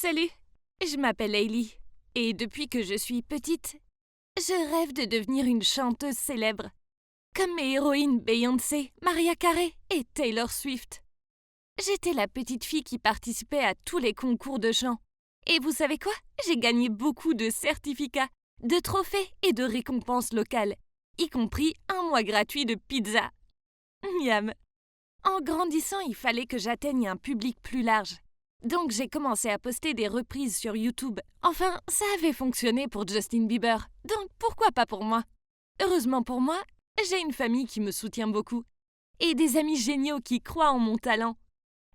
Salut, je m'appelle Hailey et depuis que je suis petite, je rêve de devenir une chanteuse célèbre, comme mes héroïnes Beyoncé, Mariah Carey et Taylor Swift. J'étais la petite fille qui participait à tous les concours de chant. Et vous savez quoi? J'ai gagné beaucoup de certificats, de trophées et de récompenses locales, y compris un mois gratuit de pizza. Miam! En grandissant, il fallait que j'atteigne un public plus large. Donc j'ai commencé à poster des reprises sur YouTube. Enfin, ça avait fonctionné pour Justin Bieber, donc pourquoi pas pour moi? Heureusement pour moi, j'ai une famille qui me soutient beaucoup et des amis géniaux qui croient en mon talent.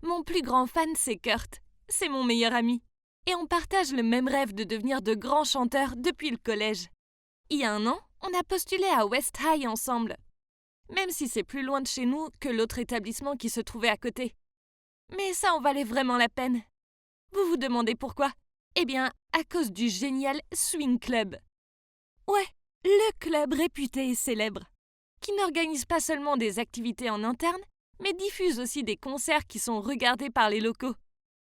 Mon plus grand fan, c'est Kurt. C'est mon meilleur ami. Et on partage le même rêve de devenir de grands chanteurs depuis le collège. Il y a un an, on a postulé à West High ensemble. Même si c'est plus loin de chez nous que l'autre établissement qui se trouvait à côté. Mais ça en valait vraiment la peine. Vous vous demandez pourquoi? Eh bien, à cause du génial Swing Club. Ouais, le club réputé et célèbre, qui n'organise pas seulement des activités en interne, mais diffuse aussi des concerts qui sont regardés par les locaux,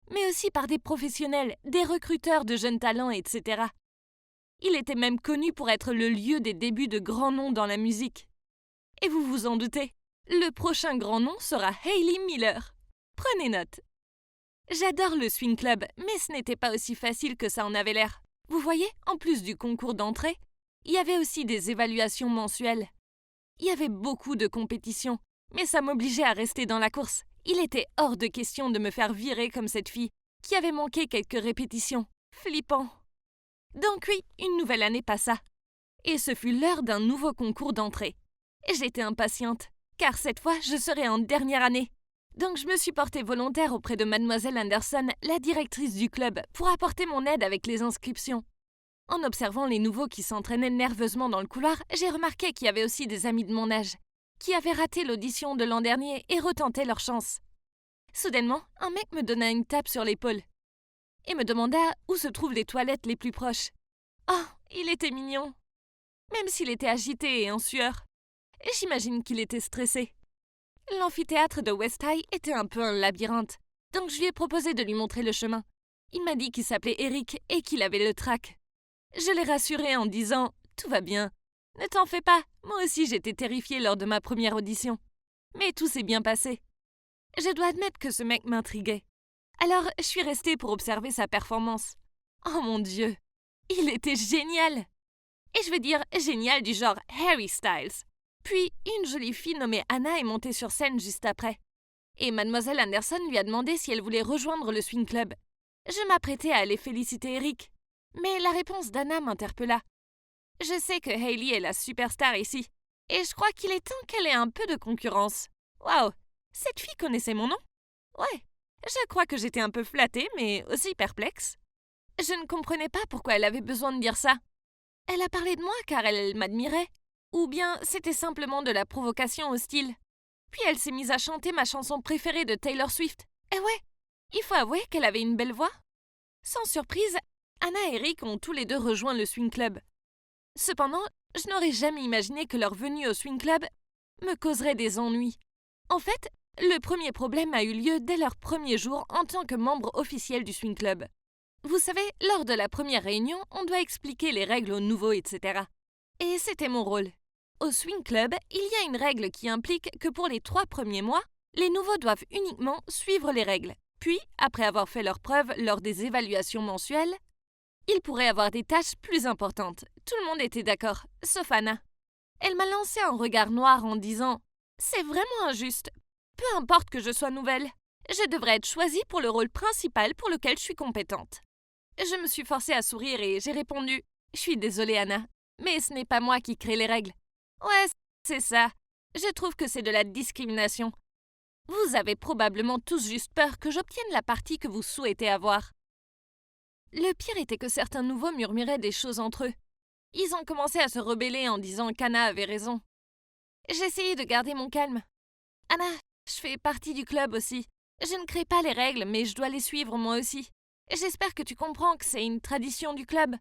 mais aussi par des professionnels, des recruteurs de jeunes talents, etc. Il était même connu pour être le lieu des débuts de grands noms dans la musique. Et vous vous en doutez, le prochain grand nom sera Hailey Miller. Prenez note. J'adore le Swing Club, mais ce n'était pas aussi facile que ça en avait l'air. Vous voyez, en plus du concours d'entrée, il y avait aussi des évaluations mensuelles. Il y avait beaucoup de compétitions, mais ça m'obligeait à rester dans la course. Il était hors de question de me faire virer comme cette fille, qui avait manqué quelques répétitions. Flippant. Donc oui, une nouvelle année passa. Et ce fut l'heure d'un nouveau concours d'entrée. J'étais impatiente, car cette fois, je serais en dernière année. Donc je me suis portée volontaire auprès de Mademoiselle Anderson, la directrice du club, pour apporter mon aide avec les inscriptions. En observant les nouveaux qui s'entraînaient nerveusement dans le couloir, j'ai remarqué qu'il y avait aussi des amis de mon âge, qui avaient raté l'audition de l'an dernier et retentaient leur chance. Soudainement, un mec me donna une tape sur l'épaule et me demanda où se trouvent les toilettes les plus proches. Oh, il était mignon. Même s'il était agité et en sueur. J'imagine qu'il était stressé. L'amphithéâtre de West High était un peu un labyrinthe, donc je lui ai proposé de lui montrer le chemin. Il m'a dit qu'il s'appelait Eric et qu'il avait le trac. Je l'ai rassuré en disant « Tout va bien. Ne t'en fais pas, moi aussi j'étais terrifiée lors de ma première audition. Mais tout s'est bien passé. » Je dois admettre que ce mec m'intriguait. Alors je suis restée pour observer sa performance. Oh mon Dieu, il était génial! Et je veux dire génial du genre Harry Styles. Puis, une jolie fille nommée Anna est montée sur scène juste après. Et Mademoiselle Anderson lui a demandé si elle voulait rejoindre le Swing Club. Je m'apprêtais à aller féliciter Eric. Mais la réponse d'Anna m'interpella. Je sais que Hailey est la superstar ici. Et je crois qu'il est temps qu'elle ait un peu de concurrence. Waouh! Cette fille connaissait mon nom? Ouais. Je crois que j'étais un peu flattée, mais aussi perplexe. Je ne comprenais pas pourquoi elle avait besoin de dire ça. Elle a parlé de moi car elle m'admirait. Ou bien c'était simplement de la provocation hostile. Puis elle s'est mise à chanter ma chanson préférée de Taylor Swift. Et ouais, il faut avouer qu'elle avait une belle voix. Sans surprise, Anna et Eric ont tous les deux rejoint le Swing Club. Cependant, je n'aurais jamais imaginé que leur venue au Swing Club me causerait des ennuis. En fait, le premier problème a eu lieu dès leur premier jour en tant que membre officiel du Swing Club. Vous savez, lors de la première réunion, on doit expliquer les règles aux nouveaux, etc. Et c'était mon rôle. Au Swing Club, il y a une règle qui implique que pour les 3 premiers mois, les nouveaux doivent uniquement suivre les règles. Puis, après avoir fait leurs preuves lors des évaluations mensuelles, ils pourraient avoir des tâches plus importantes. Tout le monde était d'accord, sauf Anna. Elle m'a lancé un regard noir en disant « C'est vraiment injuste. Peu importe que je sois nouvelle, je devrais être choisie pour le rôle principal pour lequel je suis compétente. » Je me suis forcée à sourire et j'ai répondu « Je suis désolée Anna, mais ce n'est pas moi qui crée les règles. » Ouais, c'est ça. Je trouve que c'est de la discrimination. Vous avez probablement tous juste peur que j'obtienne la partie que vous souhaitez avoir. Le pire était que certains nouveaux murmuraient des choses entre eux. Ils ont commencé à se rebeller en disant qu'Anna avait raison. J'ai essayé de garder mon calme. Anna, je fais partie du club aussi. Je ne crée pas les règles, mais je dois les suivre moi aussi. J'espère que tu comprends que c'est une tradition du club.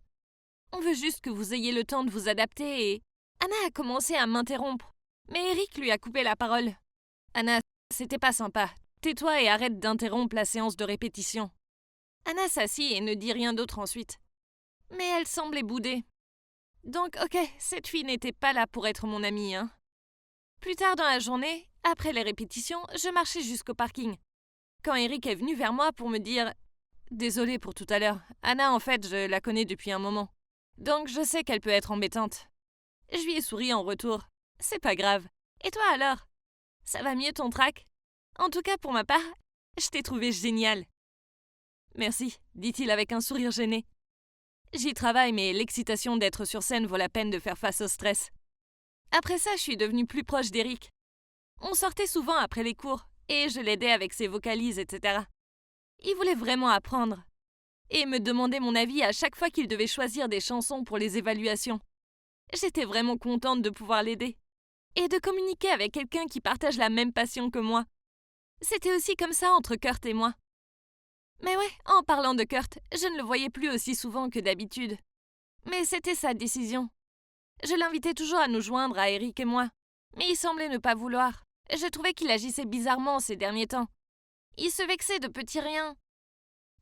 On veut juste que vous ayez le temps de vous adapter et... Anna a commencé à m'interrompre, mais Eric lui a coupé la parole. Anna, c'était pas sympa. Tais-toi et arrête d'interrompre la séance de répétition. Anna s'assit et ne dit rien d'autre ensuite. Mais elle semblait bouder. Donc, ok, cette fille n'était pas là pour être mon amie, hein. Plus tard dans la journée, après les répétitions, je marchais jusqu'au parking. Quand Eric est venu vers moi pour me dire « Désolée pour tout à l'heure, Anna, en fait, je la connais depuis un moment. Donc je sais qu'elle peut être embêtante. » Je lui ai souri en retour. « C'est pas grave. Et toi alors? Ça va mieux ton track? En tout cas, pour ma part, je t'ai trouvé génial. » « Merci, dit-il avec un sourire gêné. J'y travaille, mais l'excitation d'être sur scène vaut la peine de faire face au stress. Après ça, je suis devenue plus proche d'Eric. On sortait souvent après les cours, et je l'aidais avec ses vocalises, etc. Il voulait vraiment apprendre, et me demandait mon avis à chaque fois qu'il devait choisir des chansons pour les évaluations. J'étais vraiment contente de pouvoir l'aider, et de communiquer avec quelqu'un qui partage la même passion que moi. C'était aussi comme ça entre Kurt et moi. Mais ouais, en parlant de Kurt, je ne le voyais plus aussi souvent que d'habitude. Mais c'était sa décision. Je l'invitais toujours à nous joindre à Eric et moi, mais il semblait ne pas vouloir. Je trouvais qu'il agissait bizarrement ces derniers temps. Il se vexait de petits riens.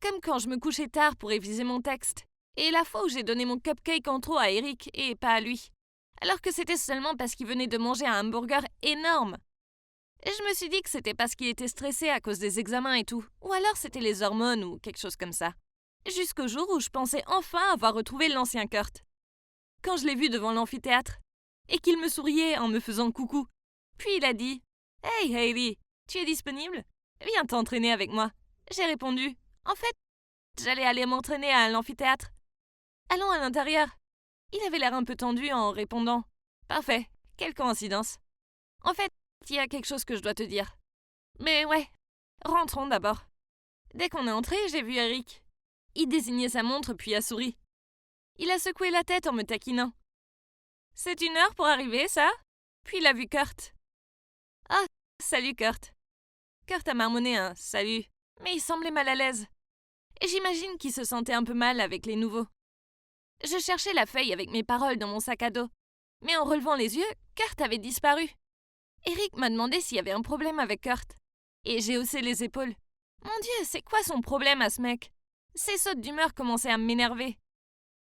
Comme quand je me couchais tard pour réviser mon texte, et la fois où j'ai donné mon cupcake en trop à Eric et pas à lui, alors que c'était seulement parce qu'il venait de manger un hamburger énorme. Et je me suis dit que c'était parce qu'il était stressé à cause des examens et tout, ou alors c'était les hormones ou quelque chose comme ça. Jusqu'au jour où je pensais enfin avoir retrouvé l'ancien Kurt. Quand je l'ai vu devant l'amphithéâtre, et qu'il me souriait en me faisant coucou. Puis il a dit « Hey Hailey, tu es disponible? Viens t'entraîner avec moi. » J'ai répondu « En fait, j'allais aller m'entraîner à l'amphithéâtre. Allons à l'intérieur. » Il avait l'air un peu tendu en répondant « Parfait, quelle coïncidence. En fait, il y a quelque chose que je dois te dire. Mais ouais, rentrons d'abord. » Dès qu'on est entré, j'ai vu Eric. Il désignait sa montre puis a souri. Il a secoué la tête en me taquinant. « C'est 1 heure pour arriver, ça ?» Puis il a vu Kurt. « Ah, salut Kurt. » Kurt a marmonné un « salut », mais il semblait mal à l'aise. Et j'imagine qu'il se sentait un peu mal avec les nouveaux. Je cherchais la feuille avec mes paroles dans mon sac à dos. Mais en relevant les yeux, Kurt avait disparu. Eric m'a demandé s'il y avait un problème avec Kurt. Et j'ai haussé les épaules. Mon Dieu, c'est quoi son problème à ce mec? Ses sautes d'humeur commençaient à m'énerver.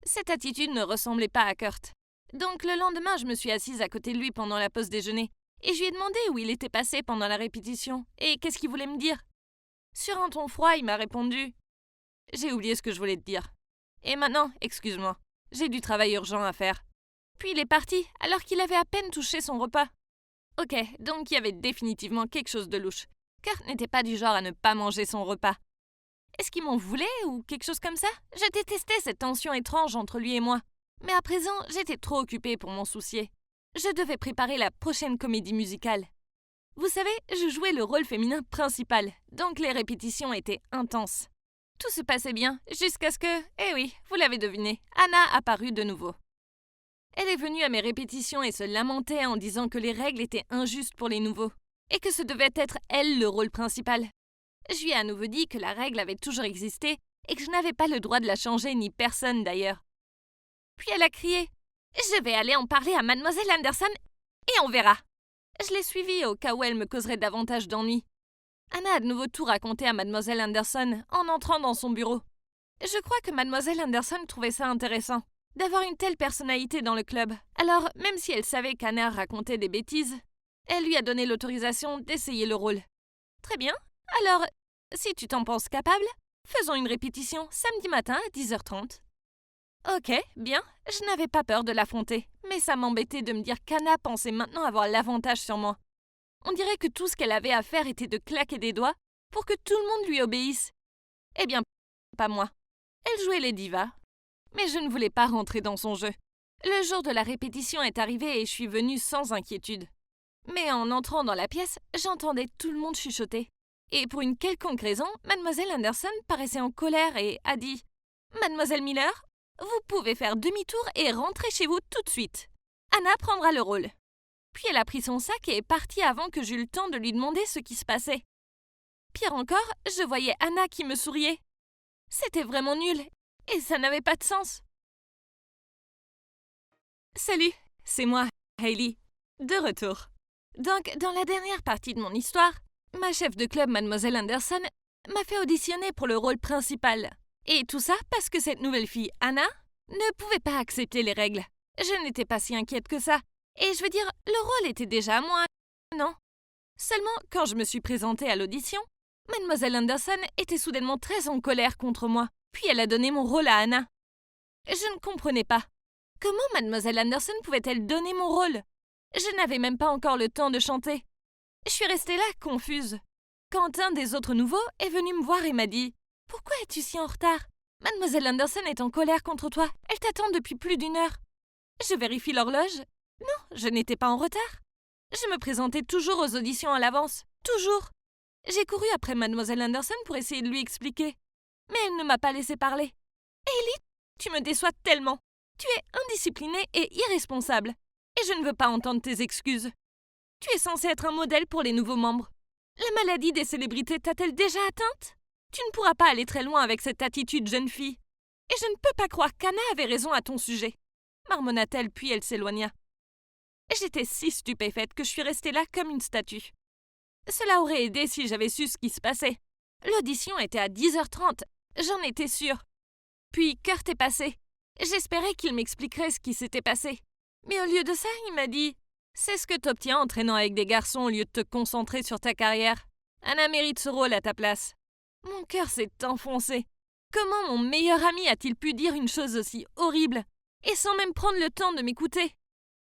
Cette attitude ne ressemblait pas à Kurt. Donc le lendemain, je me suis assise à côté de lui pendant la pause déjeuner. Et je lui ai demandé où il était passé pendant la répétition et qu'est-ce qu'il voulait me dire. Sur un ton froid, il m'a répondu « J'ai oublié ce que je voulais te dire. Et maintenant, excuse-moi, j'ai du travail urgent à faire. » Puis il est parti alors qu'il avait à peine touché son repas. Ok, donc il y avait définitivement quelque chose de louche. Kurt n'était pas du genre à ne pas manger son repas. Est-ce qu'il m'en voulait ou quelque chose comme ça? Je détestais cette tension étrange entre lui et moi. Mais à présent, j'étais trop occupée pour m'en soucier. Je devais préparer la prochaine comédie musicale. Vous savez, je jouais le rôle féminin principal, donc les répétitions étaient intenses. Tout se passait bien, jusqu'à ce que, eh oui, vous l'avez deviné, Anna apparut de nouveau. Elle est venue à mes répétitions et se lamentait en disant que les règles étaient injustes pour les nouveaux, et que ce devait être elle le rôle principal. Je lui ai à nouveau dit que la règle avait toujours existé et que je n'avais pas le droit de la changer, ni personne d'ailleurs. Puis elle a crié « Je vais aller en parler à Mademoiselle Anderson et on verra !» Je l'ai suivie au cas où elle me causerait davantage d'ennuis. Anna a de nouveau tout raconté à Mademoiselle Anderson en entrant dans son bureau. Je crois que Mademoiselle Anderson trouvait ça intéressant, d'avoir une telle personnalité dans le club. Alors, même si elle savait qu'Anna racontait des bêtises, elle lui a donné l'autorisation d'essayer le rôle. Très bien. Alors, si tu t'en penses capable, faisons une répétition samedi matin à 10h30. Ok, bien, je n'avais pas peur de l'affronter, mais ça m'embêtait de me dire qu'Anna pensait maintenant avoir l'avantage sur moi. On dirait que tout ce qu'elle avait à faire était de claquer des doigts pour que tout le monde lui obéisse. Eh bien, pas moi. Elle jouait les divas. Mais je ne voulais pas rentrer dans son jeu. Le jour de la répétition est arrivé et je suis venue sans inquiétude. Mais en entrant dans la pièce, j'entendais tout le monde chuchoter. Et pour une quelconque raison, Mademoiselle Anderson paraissait en colère et a dit « Mademoiselle Miller, vous pouvez faire demi-tour et rentrer chez vous tout de suite. Anna prendra le rôle. » Puis elle a pris son sac et est partie avant que j'eue le temps de lui demander ce qui se passait. Pire encore, je voyais Anna qui me souriait. C'était vraiment nul, et ça n'avait pas de sens. Salut, c'est moi, Hailey, de retour. Donc, dans la dernière partie de mon histoire, ma chef de club, Mademoiselle Anderson, m'a fait auditionner pour le rôle principal. Et tout ça parce que cette nouvelle fille, Anna, ne pouvait pas accepter les règles. Je n'étais pas si inquiète que ça. Et je veux dire, le rôle était déjà à moi, non? Seulement, quand je me suis présentée à l'audition, Mademoiselle Anderson était soudainement très en colère contre moi. Puis elle a donné mon rôle à Anna. Je ne comprenais pas. Comment Mademoiselle Anderson pouvait-elle donner mon rôle? Je n'avais même pas encore le temps de chanter. Je suis restée là, confuse. Quand un des autres nouveaux est venu me voir et m'a dit « Pourquoi es-tu si en retard? Mademoiselle Anderson est en colère contre toi. Elle t'attend depuis plus d'1 heure. » Je vérifie l'horloge. Non, je n'étais pas en retard. Je me présentais toujours aux auditions à l'avance. Toujours. J'ai couru après Mademoiselle Anderson pour essayer de lui expliquer. Mais elle ne m'a pas laissé parler. Hailey, tu me déçois tellement. Tu es indisciplinée et irresponsable. Et je ne veux pas entendre tes excuses. Tu es censée être un modèle pour les nouveaux membres. La maladie des célébrités t'a-t-elle déjà atteinte? Tu ne pourras pas aller très loin avec cette attitude, jeune fille. Et je ne peux pas croire qu'Anna avait raison à ton sujet. Marmonna-t-elle, puis elle s'éloigna. J'étais si stupéfaite que je suis restée là comme une statue. Cela aurait aidé si j'avais su ce qui se passait. L'audition était à 10h30, j'en étais sûre. Puis Kurt est passé. J'espérais qu'il m'expliquerait ce qui s'était passé. Mais au lieu de ça, il m'a dit « C'est ce que t'obtiens en traînant avec des garçons au lieu de te concentrer sur ta carrière. Anna mérite ce rôle à ta place. » Mon cœur s'est enfoncé. Comment mon meilleur ami a-t-il pu dire une chose aussi horrible? Et sans même prendre le temps de m'écouter.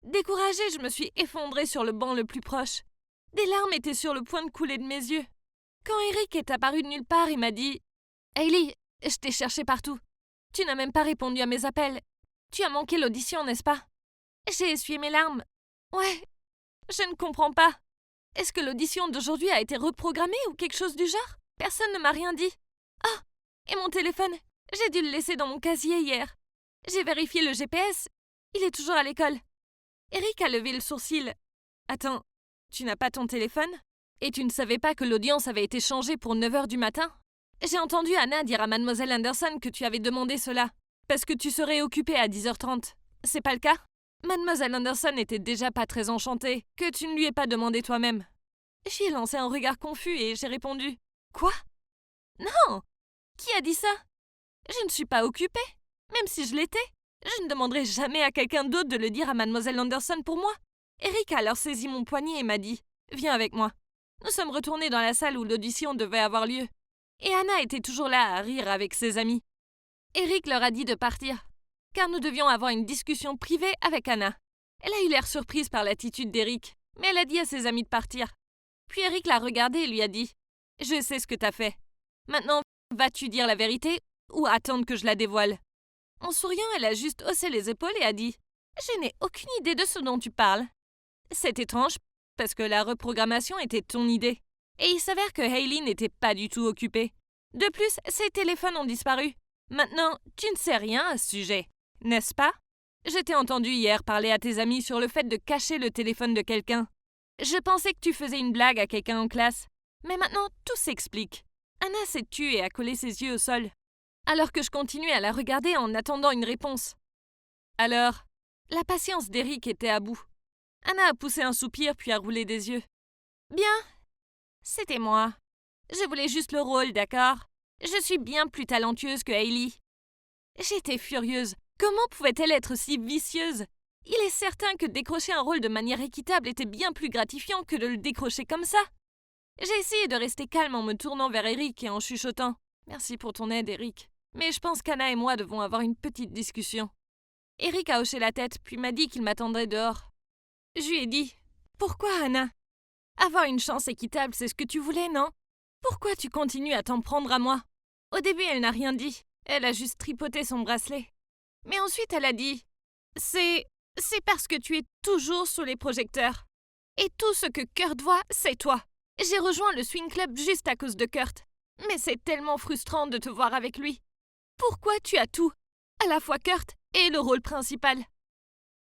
Découragée, je me suis effondrée sur le banc le plus proche. Des larmes étaient sur le point de couler de mes yeux. Quand Eric est apparu de nulle part, il m'a dit « Hailey, je t'ai cherché partout. Tu n'as même pas répondu à mes appels. Tu as manqué l'audition, n'est-ce pas ?» J'ai essuyé mes larmes. Ouais, je ne comprends pas. Est-ce que l'audition d'aujourd'hui a été reprogrammée ou quelque chose du genre? Personne ne m'a rien dit. Ah, et mon téléphone, j'ai dû le laisser dans mon casier hier. J'ai vérifié le GPS. Il est toujours à l'école. Eric a levé le sourcil. Attends, tu n'as pas ton téléphone? Et tu ne savais pas que l'audience avait été changée pour 9h du matin? J'ai entendu Anna dire à Mademoiselle Anderson que tu avais demandé cela, parce que tu serais occupée à 10h30. C'est pas le cas? Mademoiselle Anderson n'était déjà pas très enchantée que tu ne lui aies pas demandé toi-même. J'y ai lancé un regard confus et j'ai répondu « Quoi? Non! Qui a dit ça? Je ne suis pas occupée. Même si je l'étais, je ne demanderai jamais à quelqu'un d'autre de le dire à Mademoiselle Anderson pour moi. » Eric a alors saisi mon poignet et m'a dit « Viens avec moi. » Nous sommes retournés dans la salle où l'audition devait avoir lieu. Et Anna était toujours là à rire avec ses amis. Eric leur a dit de partir, car nous devions avoir une discussion privée avec Anna. Elle a eu l'air surprise par l'attitude d'Eric, mais elle a dit à ses amis de partir. Puis Eric l'a regardée et lui a dit « Je sais ce que t'as fait. Maintenant, vas-tu dire la vérité ou attendre que je la dévoile ?» En souriant, elle a juste haussé les épaules et a dit « Je n'ai aucune idée de ce dont tu parles. » C'est étrange, parce que la reprogrammation était ton idée. Et il s'avère que Hailey n'était pas du tout occupée. De plus, ses téléphones ont disparu. Maintenant, tu ne sais rien à ce sujet, n'est-ce pas? Je t'ai entendu hier parler à tes amis sur le fait de cacher le téléphone de quelqu'un. Je pensais que tu faisais une blague à quelqu'un en classe. Mais maintenant, tout s'explique. Anna s'est tue et a collé ses yeux au sol, alors que je continuais à la regarder en attendant une réponse. Alors, la patience d'Eric était à bout. Anna a poussé un soupir puis a roulé des yeux. Bien, c'était moi. Je voulais juste le rôle, d'accord? Je suis bien plus talentueuse que Hailey. J'étais furieuse. Comment pouvait-elle être si vicieuse? Il est certain que décrocher un rôle de manière équitable était bien plus gratifiant que de le décrocher comme ça. J'ai essayé de rester calme en me tournant vers Eric et en chuchotant « Merci pour ton aide, Eric. Mais je pense qu'Anna et moi devons avoir une petite discussion. » Eric a hoché la tête puis m'a dit qu'il m'attendrait dehors. Je lui ai dit « Pourquoi, Anna? Avoir une chance équitable, c'est ce que tu voulais, non? Pourquoi tu continues à t'en prendre à moi? » Au début, elle n'a rien dit. Elle a juste tripoté son bracelet. Mais ensuite, elle a dit « C'est parce que tu es toujours sous les projecteurs. Et tout ce que Kurt voit, c'est toi. J'ai rejoint le swing club juste à cause de Kurt. Mais c'est tellement frustrant de te voir avec lui. Pourquoi tu as tout? À la fois Kurt et le rôle principal. »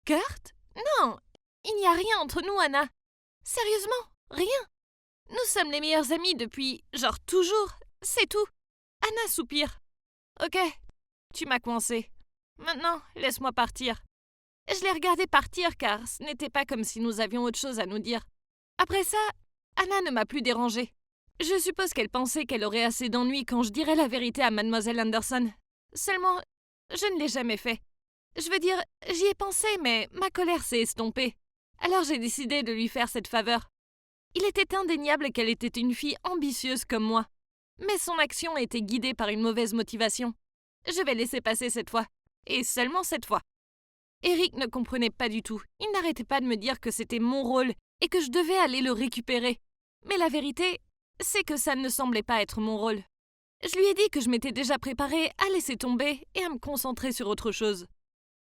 Kurt? Non, il n'y a rien entre nous, Anna. Sérieusement, rien. Nous sommes les meilleurs amis depuis, genre toujours, c'est tout. Anna soupire. Ok, tu m'as coincé. Maintenant, laisse-moi partir. Je l'ai regardé partir car ce n'était pas comme si nous avions autre chose à nous dire. Après ça, Anna ne m'a plus dérangée. Je suppose qu'elle pensait qu'elle aurait assez d'ennuis quand je dirais la vérité à Mademoiselle Anderson. Seulement, je ne l'ai jamais fait. Je veux dire, j'y ai pensé, mais ma colère s'est estompée. Alors j'ai décidé de lui faire cette faveur. Il était indéniable qu'elle était une fille ambitieuse comme moi. Mais son action était guidée par une mauvaise motivation. Je vais laisser passer cette fois. Et seulement cette fois. Eric ne comprenait pas du tout. Il n'arrêtait pas de me dire que c'était mon rôle et que je devais aller le récupérer. Mais la vérité, c'est que ça ne semblait pas être mon rôle. Je lui ai dit que je m'étais déjà préparée à laisser tomber et à me concentrer sur autre chose.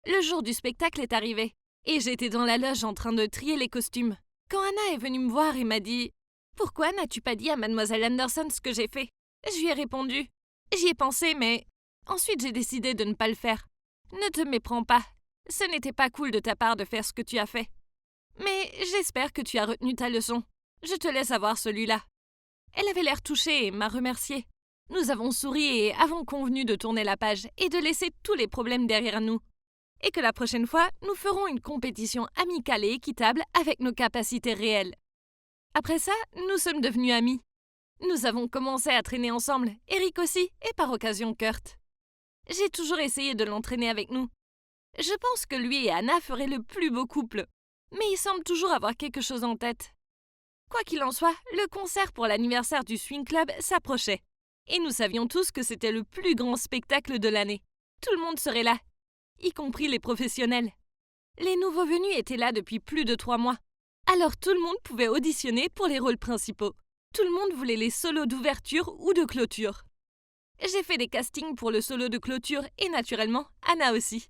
Le jour du spectacle est arrivé, et j'étais dans la loge en train de trier les costumes, quand Anna est venue me voir et m'a dit « Pourquoi n'as-tu pas dit à Mademoiselle Anderson ce que j'ai fait ?» Je lui ai répondu « J'y ai pensé, mais… » Ensuite j'ai décidé de ne pas le faire. Ne te méprends pas, ce n'était pas cool de ta part de faire ce que tu as fait. Mais j'espère que tu as retenu ta leçon. Je te laisse avoir celui-là. Elle avait l'air touchée et m'a remerciée. Nous avons souri et avons convenu de tourner la page et de laisser tous les problèmes derrière nous. Et que la prochaine fois, nous ferons une compétition amicale et équitable avec nos capacités réelles. Après ça, nous sommes devenus amis. Nous avons commencé à traîner ensemble, Eric aussi, et par occasion Kurt. J'ai toujours essayé de l'entraîner avec nous. Je pense que lui et Anna feraient le plus beau couple, mais il semble toujours avoir quelque chose en tête. Quoi qu'il en soit, le concert pour l'anniversaire du Swing Club s'approchait. Et nous savions tous que c'était le plus grand spectacle de l'année. Tout le monde serait là, y compris les professionnels. Les nouveaux venus étaient là depuis plus de 3 mois. Alors tout le monde pouvait auditionner pour les rôles principaux. Tout le monde voulait les solos d'ouverture ou de clôture. J'ai fait des castings pour le solo de clôture et naturellement, Anna aussi.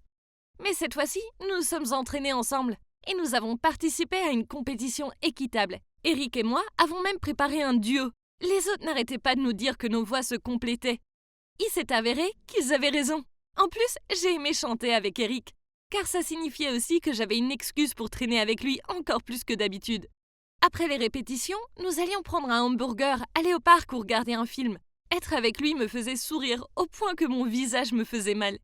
Mais cette fois-ci, nous sommes entraînés ensemble et nous avons participé à une compétition équitable. Eric et moi avons même préparé un duo. Les autres n'arrêtaient pas de nous dire que nos voix se complétaient. Il s'est avéré qu'ils avaient raison. En plus, j'ai aimé chanter avec Eric, car ça signifiait aussi que j'avais une excuse pour traîner avec lui encore plus que d'habitude. Après les répétitions, nous allions prendre un hamburger, aller au parc ou regarder un film. Être avec lui me faisait sourire au point que mon visage me faisait mal.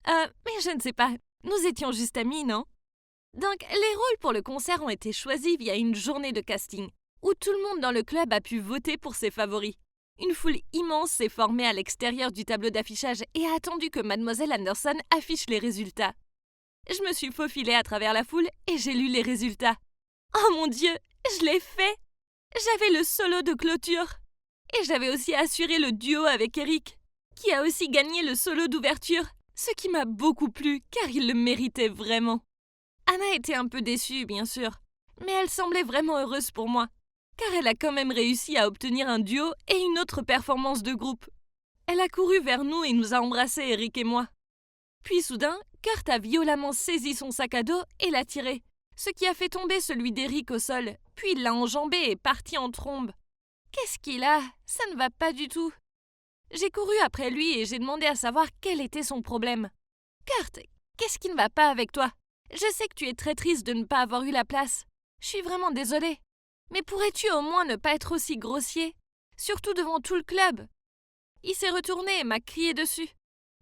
Mais je ne sais pas, nous étions juste amis, non? Donc, les rôles pour le concert ont été choisis via une journée de casting, où tout le monde dans le club a pu voter pour ses favoris. Une foule immense s'est formée à l'extérieur du tableau d'affichage et a attendu que Mademoiselle Anderson affiche les résultats. Je me suis faufilée à travers la foule et j'ai lu les résultats. Oh mon Dieu, je l'ai fait! J'avais le solo de clôture. Et j'avais aussi assuré le duo avec Eric, qui a aussi gagné le solo d'ouverture, ce qui m'a beaucoup plu car il le méritait vraiment. Anna était un peu déçue, bien sûr, mais elle semblait vraiment heureuse pour moi, car elle a quand même réussi à obtenir un duo et une autre performance de groupe. Elle a couru vers nous et nous a embrassés, Eric et moi. Puis soudain, Kurt a violemment saisi son sac à dos et l'a tiré, ce qui a fait tomber celui d'Eric au sol, puis il l'a enjambé et parti en trombe. Qu'est-ce qu'il a? Ça ne va pas du tout. J'ai couru après lui et j'ai demandé à savoir quel était son problème. Kurt, qu'est-ce qui ne va pas avec toi? Je sais que tu es très triste de ne pas avoir eu la place. Je suis vraiment désolée. Mais pourrais-tu au moins ne pas être aussi grossier? Surtout devant tout le club. Il s'est retourné et m'a crié dessus.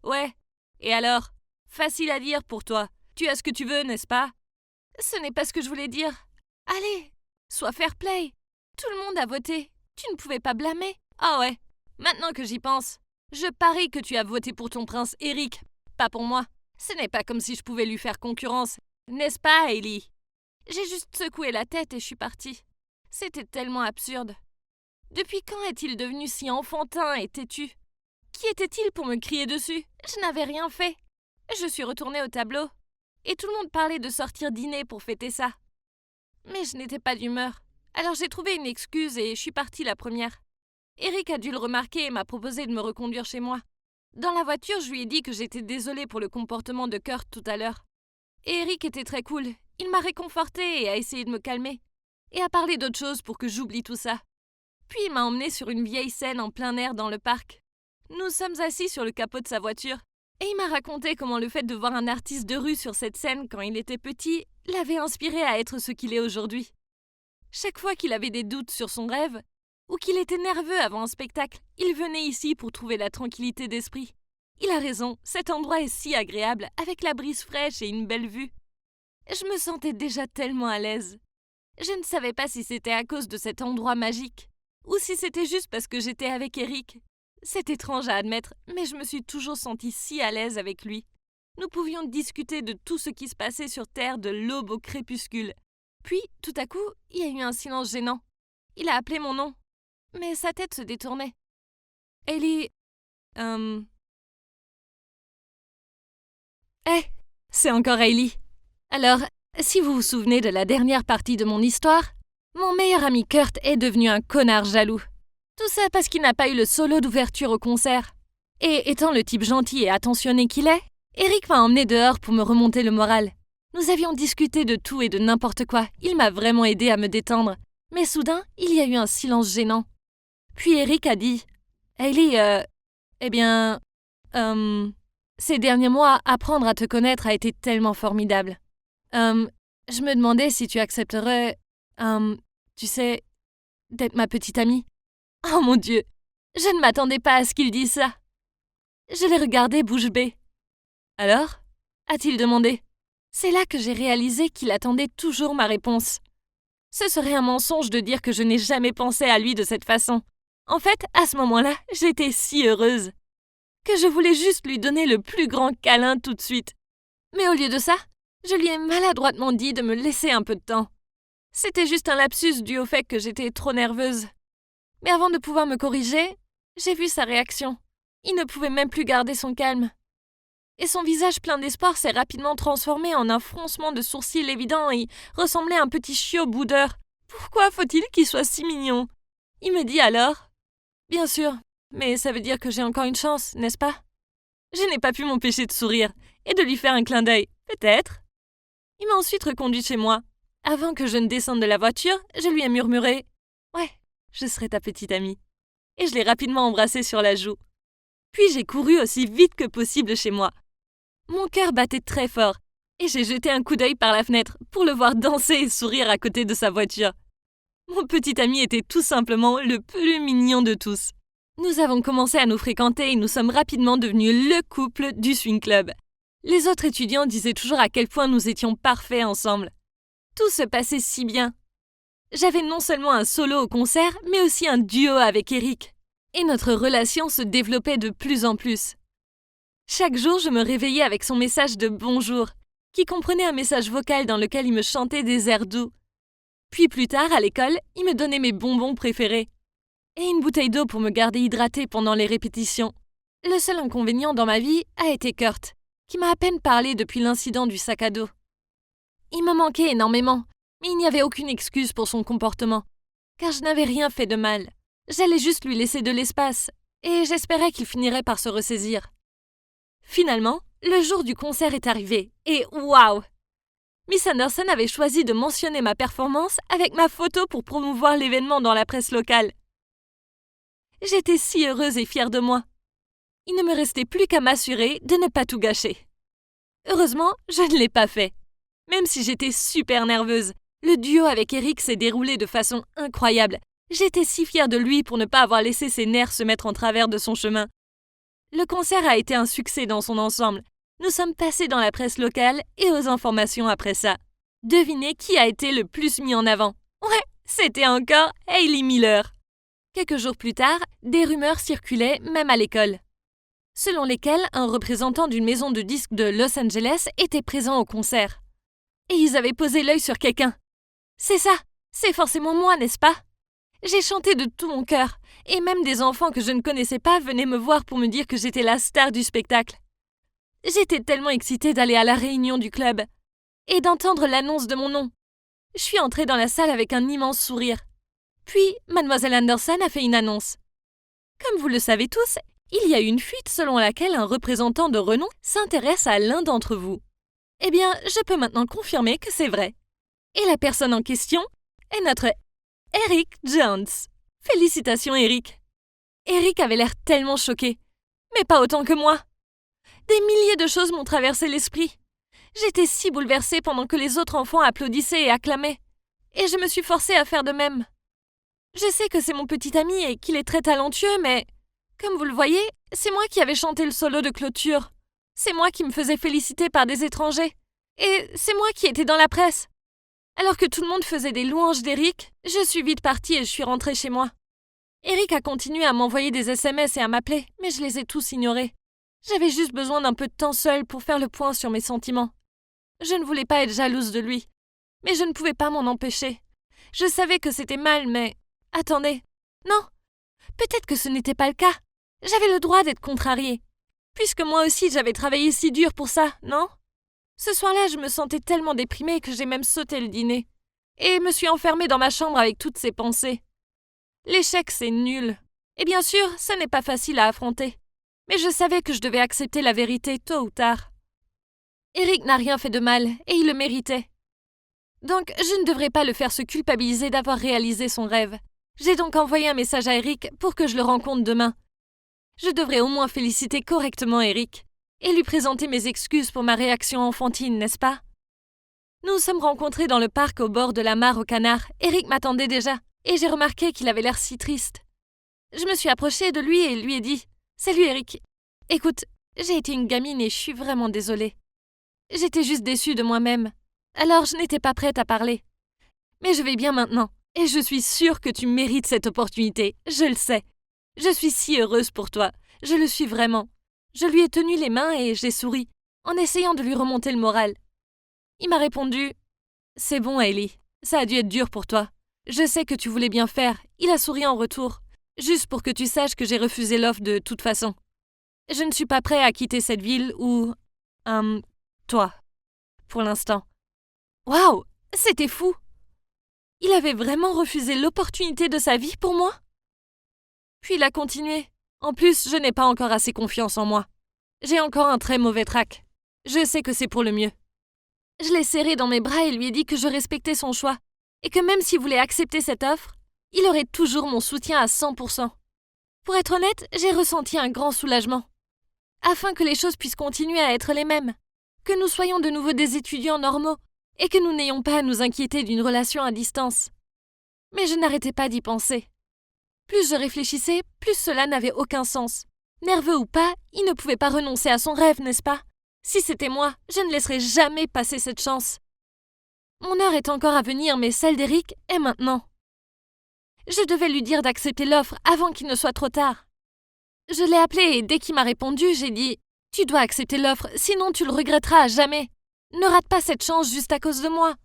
Ouais. Et alors? Facile à dire pour toi. Tu as ce que tu veux, n'est-ce pas? Ce n'est pas ce que je voulais dire. Allez, sois fair play. Tout le monde a voté. Tu ne pouvais pas blâmer. Ah ouais. Maintenant que j'y pense, je parie que tu as voté pour ton prince Eric, pas pour moi. Ce n'est pas comme si je pouvais lui faire concurrence, n'est-ce pas, Ellie? J'ai juste secoué la tête et je suis partie. C'était tellement absurde. Depuis quand est-il devenu si enfantin et têtu? Qui était-il pour me crier dessus? Je n'avais rien fait. Je suis retournée au tableau. Et tout le monde parlait de sortir dîner pour fêter ça. Mais je n'étais pas d'humeur. Alors j'ai trouvé une excuse et je suis partie la première. Eric a dû le remarquer et m'a proposé de me reconduire chez moi. Dans la voiture, je lui ai dit que j'étais désolée pour le comportement de Kurt tout à l'heure. Et Eric était très cool. Il m'a réconfortée et a essayé de me calmer. Et a parlé d'autre chose pour que j'oublie tout ça. Puis il m'a emmenée sur une vieille scène en plein air dans le parc. Nous sommes assis sur le capot de sa voiture. Et il m'a raconté comment le fait de voir un artiste de rue sur cette scène quand il était petit l'avait inspiré à être ce qu'il est aujourd'hui. Chaque fois qu'il avait des doutes sur son rêve, ou qu'il était nerveux avant un spectacle, il venait ici pour trouver la tranquillité d'esprit. Il a raison, cet endroit est si agréable, avec la brise fraîche et une belle vue. Je me sentais déjà tellement à l'aise. Je ne savais pas si c'était à cause de cet endroit magique, ou si c'était juste parce que j'étais avec Eric. C'est étrange à admettre, mais je me suis toujours sentie si à l'aise avec lui. Nous pouvions discuter de tout ce qui se passait sur Terre de l'aube au crépuscule. Puis, tout à coup, il y a eu un silence gênant. Il a appelé mon nom, mais sa tête se détournait. Ellie... c'est encore Hailey. Alors, si vous vous souvenez de la dernière partie de mon histoire, mon meilleur ami Kurt est devenu un connard jaloux. Tout ça parce qu'il n'a pas eu le solo d'ouverture au concert. Et étant le type gentil et attentionné qu'il est, Eric m'a emmené dehors pour me remonter le moral. Nous avions discuté de tout et de n'importe quoi. Il m'a vraiment aidé à me détendre. Mais soudain, il y a eu un silence gênant. Puis Eric a dit « Hailey, ces derniers mois, apprendre à te connaître a été tellement formidable. Je me demandais si tu accepterais, tu sais, d'être ma petite amie. » Oh mon Dieu, je ne m'attendais pas à ce qu'il dise ça. Je l'ai regardé bouche bée. Alors ? A-t-il demandé. C'est là que j'ai réalisé qu'il attendait toujours ma réponse. Ce serait un mensonge de dire que je n'ai jamais pensé à lui de cette façon. En fait, à ce moment-là, j'étais si heureuse que je voulais juste lui donner le plus grand câlin tout de suite. Mais au lieu de ça, je lui ai maladroitement dit de me laisser un peu de temps. C'était juste un lapsus dû au fait que j'étais trop nerveuse. Mais avant de pouvoir me corriger, j'ai vu sa réaction. Il ne pouvait même plus garder son calme. Et son visage plein d'espoir s'est rapidement transformé en un froncement de sourcils évident et ressemblait à un petit chiot boudeur. Pourquoi faut-il qu'il soit si mignon ? Il me dit alors « Bien sûr, mais ça veut dire que j'ai encore une chance, n'est-ce pas ?» Je n'ai pas pu m'empêcher de sourire et de lui faire un clin d'œil. Peut-être. Il m'a ensuite reconduit chez moi. Avant que je ne descende de la voiture, je lui ai murmuré « Ouais, je serai ta petite amie. » Et je l'ai rapidement embrassé sur la joue. Puis j'ai couru aussi vite que possible chez moi. Mon cœur battait très fort et j'ai jeté un coup d'œil par la fenêtre pour le voir danser et sourire à côté de sa voiture. Mon petit ami était tout simplement le plus mignon de tous. Nous avons commencé à nous fréquenter et nous sommes rapidement devenus le couple du swing club. Les autres étudiants disaient toujours à quel point nous étions parfaits ensemble. Tout se passait si bien. J'avais non seulement un solo au concert, mais aussi un duo avec Eric. Et notre relation se développait de plus en plus. Chaque jour, je me réveillais avec son message de bonjour, qui comprenait un message vocal dans lequel il me chantait des airs doux. Puis plus tard, à l'école, il me donnait mes bonbons préférés. Et une bouteille d'eau pour me garder hydratée pendant les répétitions. Le seul inconvénient dans ma vie a été Kurt, qui m'a à peine parlé depuis l'incident du sac à dos. Il me manquait énormément, mais il n'y avait aucune excuse pour son comportement, car je n'avais rien fait de mal. J'allais juste lui laisser de l'espace, et j'espérais qu'il finirait par se ressaisir. Finalement, le jour du concert est arrivé, et waouh! Miss Anderson avait choisi de mentionner ma performance avec ma photo pour promouvoir l'événement dans la presse locale. J'étais si heureuse et fière de moi. Il ne me restait plus qu'à m'assurer de ne pas tout gâcher. Heureusement, je ne l'ai pas fait. Même si j'étais super nerveuse, le duo avec Eric s'est déroulé de façon incroyable. J'étais si fière de lui pour ne pas avoir laissé ses nerfs se mettre en travers de son chemin. Le concert a été un succès dans son ensemble. Nous sommes passés dans la presse locale et aux informations après ça. Devinez qui a été le plus mis en avant. Ouais, c'était encore Hailey Miller. Quelques jours plus tard, des rumeurs circulaient même à l'école, selon lesquelles un représentant d'une maison de disques de Los Angeles était présent au concert. Et ils avaient posé l'œil sur quelqu'un. C'est ça, c'est forcément moi, n'est-ce pas ? J'ai chanté de tout mon cœur, et même des enfants que je ne connaissais pas venaient me voir pour me dire que j'étais la star du spectacle. J'étais tellement excitée d'aller à la réunion du club, et d'entendre l'annonce de mon nom. Je suis entrée dans la salle avec un immense sourire. Puis, Mademoiselle Anderson a fait une annonce. Comme vous le savez tous, il y a une fuite selon laquelle un représentant de renom s'intéresse à l'un d'entre vous. Eh bien, je peux maintenant confirmer que c'est vrai. Et la personne en question est notre Eric Jones. Félicitations, Eric. Eric avait l'air tellement choqué, mais pas autant que moi. Des milliers de choses m'ont traversé l'esprit. J'étais si bouleversée pendant que les autres enfants applaudissaient et acclamaient, et je me suis forcée à faire de même. Je sais que c'est mon petit ami et qu'il est très talentueux, mais, comme vous le voyez, c'est moi qui avais chanté le solo de clôture. C'est moi qui me faisais féliciter par des étrangers. Et c'est moi qui étais dans la presse. Alors que tout le monde faisait des louanges d'Eric, je suis vite partie et je suis rentrée chez moi. Eric a continué à m'envoyer des SMS et à m'appeler, mais je les ai tous ignorés. J'avais juste besoin d'un peu de temps seul pour faire le point sur mes sentiments. Je ne voulais pas être jalouse de lui, mais je ne pouvais pas m'en empêcher. Je savais que c'était mal, mais... Attendez. Non, peut-être que ce n'était pas le cas. J'avais le droit d'être contrariée. Puisque moi aussi j'avais travaillé si dur pour ça, non? Ce soir-là, je me sentais tellement déprimée que j'ai même sauté le dîner. Et me suis enfermée dans ma chambre avec toutes ces pensées. L'échec, c'est nul. Et bien sûr, ce n'est pas facile à affronter. Mais je savais que je devais accepter la vérité tôt ou tard. Eric n'a rien fait de mal, et il le méritait. Donc, je ne devrais pas le faire se culpabiliser d'avoir réalisé son rêve. J'ai donc envoyé un message à Eric pour que je le rencontre demain. Je devrais au moins féliciter correctement Eric, et lui présenter mes excuses pour ma réaction enfantine, n'est-ce pas? Nous sommes rencontrés dans le parc au bord de la mare aux canards. Eric m'attendait déjà, et j'ai remarqué qu'il avait l'air si triste. Je me suis approchée de lui et lui ai dit « Salut Eric. Écoute, j'ai été une gamine et je suis vraiment désolée. J'étais juste déçue de moi-même, alors je n'étais pas prête à parler. Mais je vais bien maintenant, et je suis sûre que tu mérites cette opportunité, je le sais. Je suis si heureuse pour toi, je le suis vraiment. » Je lui ai tenu les mains et j'ai souri, en essayant de lui remonter le moral. Il m'a répondu « C'est bon, Ellie, ça a dû être dur pour toi. Je sais que tu voulais bien faire. » Il a souri en retour, juste pour que tu saches que j'ai refusé l'offre de toute façon. Je ne suis pas prêt à quitter cette ville ou... toi, pour l'instant. Waouh, c'était fou! Il avait vraiment refusé l'opportunité de sa vie pour moi? Puis il a continué. En plus, je n'ai pas encore assez confiance en moi. J'ai encore un très mauvais trac. Je sais que c'est pour le mieux. Je l'ai serré dans mes bras et lui ai dit que je respectais son choix, et que même s'il voulait accepter cette offre, il aurait toujours mon soutien à 100%. Pour être honnête, j'ai ressenti un grand soulagement. Afin que les choses puissent continuer à être les mêmes, que nous soyons de nouveau des étudiants normaux, et que nous n'ayons pas à nous inquiéter d'une relation à distance. Mais je n'arrêtais pas d'y penser. Plus je réfléchissais, plus cela n'avait aucun sens. Nerveux ou pas, il ne pouvait pas renoncer à son rêve, n'est-ce pas? Si c'était moi, je ne laisserais jamais passer cette chance. Mon heure est encore à venir, mais celle d'Eric est maintenant. Je devais lui dire d'accepter l'offre avant qu'il ne soit trop tard. Je l'ai appelé et dès qu'il m'a répondu, j'ai dit « Tu dois accepter l'offre, sinon tu le regretteras à jamais. Ne rate pas cette chance juste à cause de moi.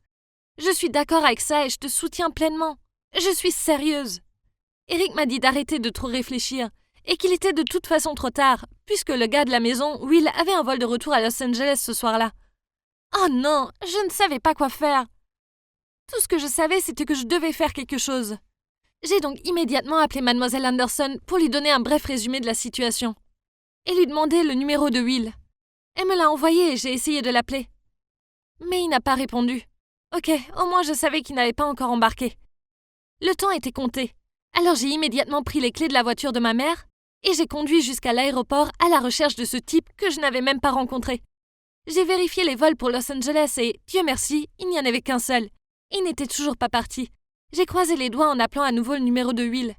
Je suis d'accord avec ça et je te soutiens pleinement. Je suis sérieuse. » Eric m'a dit d'arrêter de trop réfléchir et qu'il était de toute façon trop tard, puisque le gars de la maison, Will, avait un vol de retour à Los Angeles ce soir-là. Oh non, je ne savais pas quoi faire. Tout ce que je savais, c'était que je devais faire quelque chose. J'ai donc immédiatement appelé Mademoiselle Anderson pour lui donner un bref résumé de la situation et lui demander le numéro de Will. Elle me l'a envoyé et j'ai essayé de l'appeler. Mais il n'a pas répondu. Ok, au moins je savais qu'il n'avait pas encore embarqué. Le temps était compté, alors j'ai immédiatement pris les clés de la voiture de ma mère et j'ai conduit jusqu'à l'aéroport à la recherche de ce type que je n'avais même pas rencontré. J'ai vérifié les vols pour Los Angeles et, Dieu merci, il n'y en avait qu'un seul. Il n'était toujours pas parti. J'ai croisé les doigts en appelant à nouveau le numéro de Will.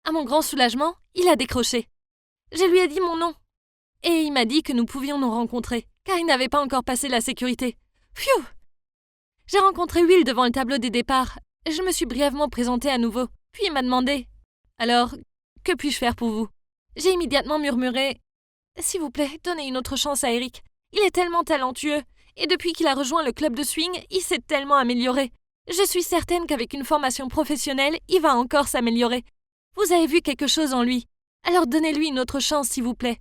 À mon grand soulagement, il a décroché. Je lui ai dit mon nom. Et il m'a dit que nous pouvions nous rencontrer, car il n'avait pas encore passé la sécurité. Pfiou! J'ai rencontré Will devant le tableau des départs. Je me suis brièvement présentée à nouveau. Puis il m'a demandé « Alors, que puis-je faire pour vous ?» J'ai immédiatement murmuré « S'il vous plaît, donnez une autre chance à Eric. Il est tellement talentueux. Et depuis qu'il a rejoint le club de swing, il s'est tellement amélioré. Je suis certaine qu'avec une formation professionnelle, il va encore s'améliorer. Vous avez vu quelque chose en lui. Alors donnez-lui une autre chance, s'il vous plaît.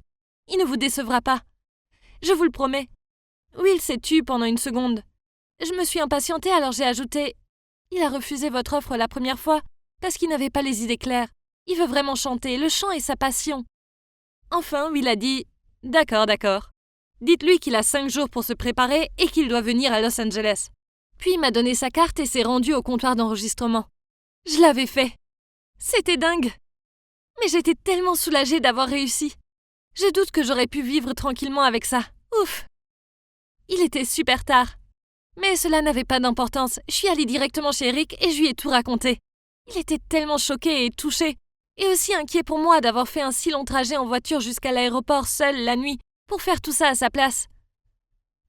Il ne vous décevra pas. Je vous le promets. » Will s'est tu pendant une seconde. Je me suis impatientée, alors j'ai ajouté « Il a refusé votre offre la première fois parce qu'il n'avait pas les idées claires. Il veut vraiment chanter, le chant est sa passion. » Enfin, Will a dit « D'accord, d'accord. Dites-lui qu'il a 5 jours pour se préparer et qu'il doit venir à Los Angeles. » Puis il m'a donné sa carte et s'est rendu au comptoir d'enregistrement. Je l'avais fait. C'était dingue. Mais j'étais tellement soulagée d'avoir réussi. Je doute que j'aurais pu vivre tranquillement avec ça. Ouf. Il était super tard. Mais cela n'avait pas d'importance. Je suis allée directement chez Eric et je lui ai tout raconté. Il était tellement choqué et touché. Et aussi inquiet pour moi d'avoir fait un si long trajet en voiture jusqu'à l'aéroport seul la nuit pour faire tout ça à sa place.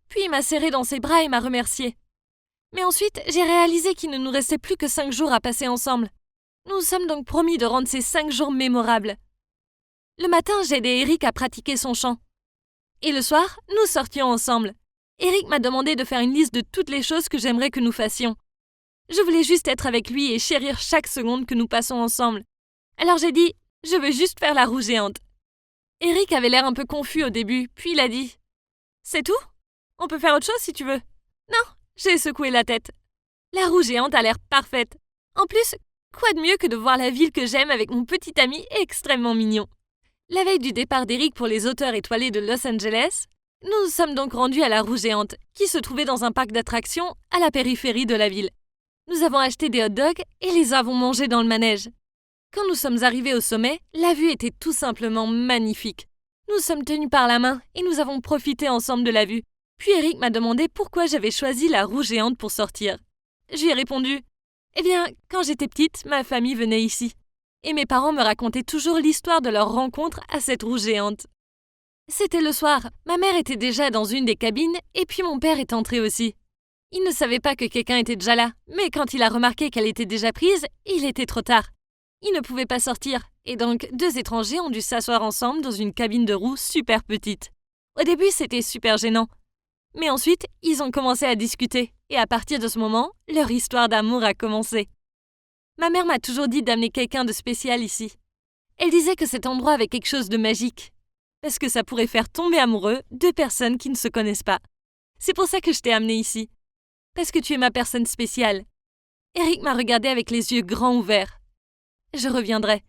Puis il m'a serré dans ses bras et m'a remercié. Mais ensuite, j'ai réalisé qu'il ne nous restait plus que 5 jours à passer ensemble. Nous sommes donc promis de rendre ces 5 jours mémorables. Le matin, j'ai aidé Eric à pratiquer son chant. Et le soir, nous sortions ensemble. Eric m'a demandé de faire une liste de toutes les choses que j'aimerais que nous fassions. Je voulais juste être avec lui et chérir chaque seconde que nous passons ensemble. Alors j'ai dit, je veux juste faire la roue géante. Eric avait l'air un peu confus au début, puis il a dit, c'est tout? On peut faire autre chose si tu veux. Non, j'ai secoué la tête. La roue géante a l'air parfaite. En plus, quoi de mieux que de voir la ville que j'aime avec mon petit ami extrêmement mignon. La veille du départ d'Eric pour les hauteurs étoilées de Los Angeles, nous sommes donc rendus à la roue géante, qui se trouvait dans un parc d'attractions à la périphérie de la ville. Nous avons acheté des hot dogs et les avons mangés dans le manège. Quand nous sommes arrivés au sommet, la vue était tout simplement magnifique. Nous sommes tenus par la main et nous avons profité ensemble de la vue. Puis Eric m'a demandé pourquoi j'avais choisi la roue géante pour sortir. Je lui ai répondu, eh bien, quand j'étais petite, ma famille venait ici. Et mes parents me racontaient toujours l'histoire de leur rencontre à cette roue géante. C'était le soir, ma mère était déjà dans une des cabines et puis mon père est entré aussi. Il ne savait pas que quelqu'un était déjà là, mais quand il a remarqué qu'elle était déjà prise, il était trop tard. Il ne pouvait pas sortir, et donc 2 étrangers ont dû s'asseoir ensemble dans une cabine de roue super petite. Au début, c'était super gênant. Mais ensuite, ils ont commencé à discuter, et à partir de ce moment, leur histoire d'amour a commencé. Ma mère m'a toujours dit d'amener quelqu'un de spécial ici. Elle disait que cet endroit avait quelque chose de magique, parce que ça pourrait faire tomber amoureux 2 personnes qui ne se connaissent pas. C'est pour ça que je t'ai amené ici. Parce que tu es ma personne spéciale. Eric m'a regardé avec les yeux grands ouverts. Je reviendrai,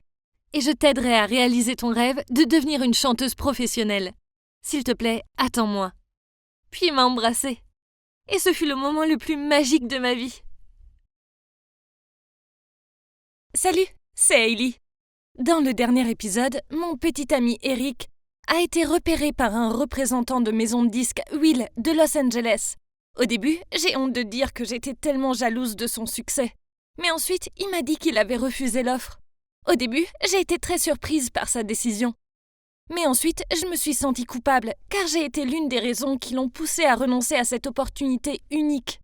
et je t'aiderai à réaliser ton rêve de devenir une chanteuse professionnelle. S'il te plaît, attends-moi. Puis il m'a embrassée. Et ce fut le moment le plus magique de ma vie. Salut, c'est Hailey. Dans le dernier épisode, mon petit ami Eric a été repéré par un représentant de maison de disques Will de Los Angeles. Au début, j'ai honte de dire que j'étais tellement jalouse de son succès. Mais ensuite, il m'a dit qu'il avait refusé l'offre. Au début, j'ai été très surprise par sa décision. Mais ensuite, je me suis sentie coupable, car j'ai été l'une des raisons qui l'ont poussé à renoncer à cette opportunité unique.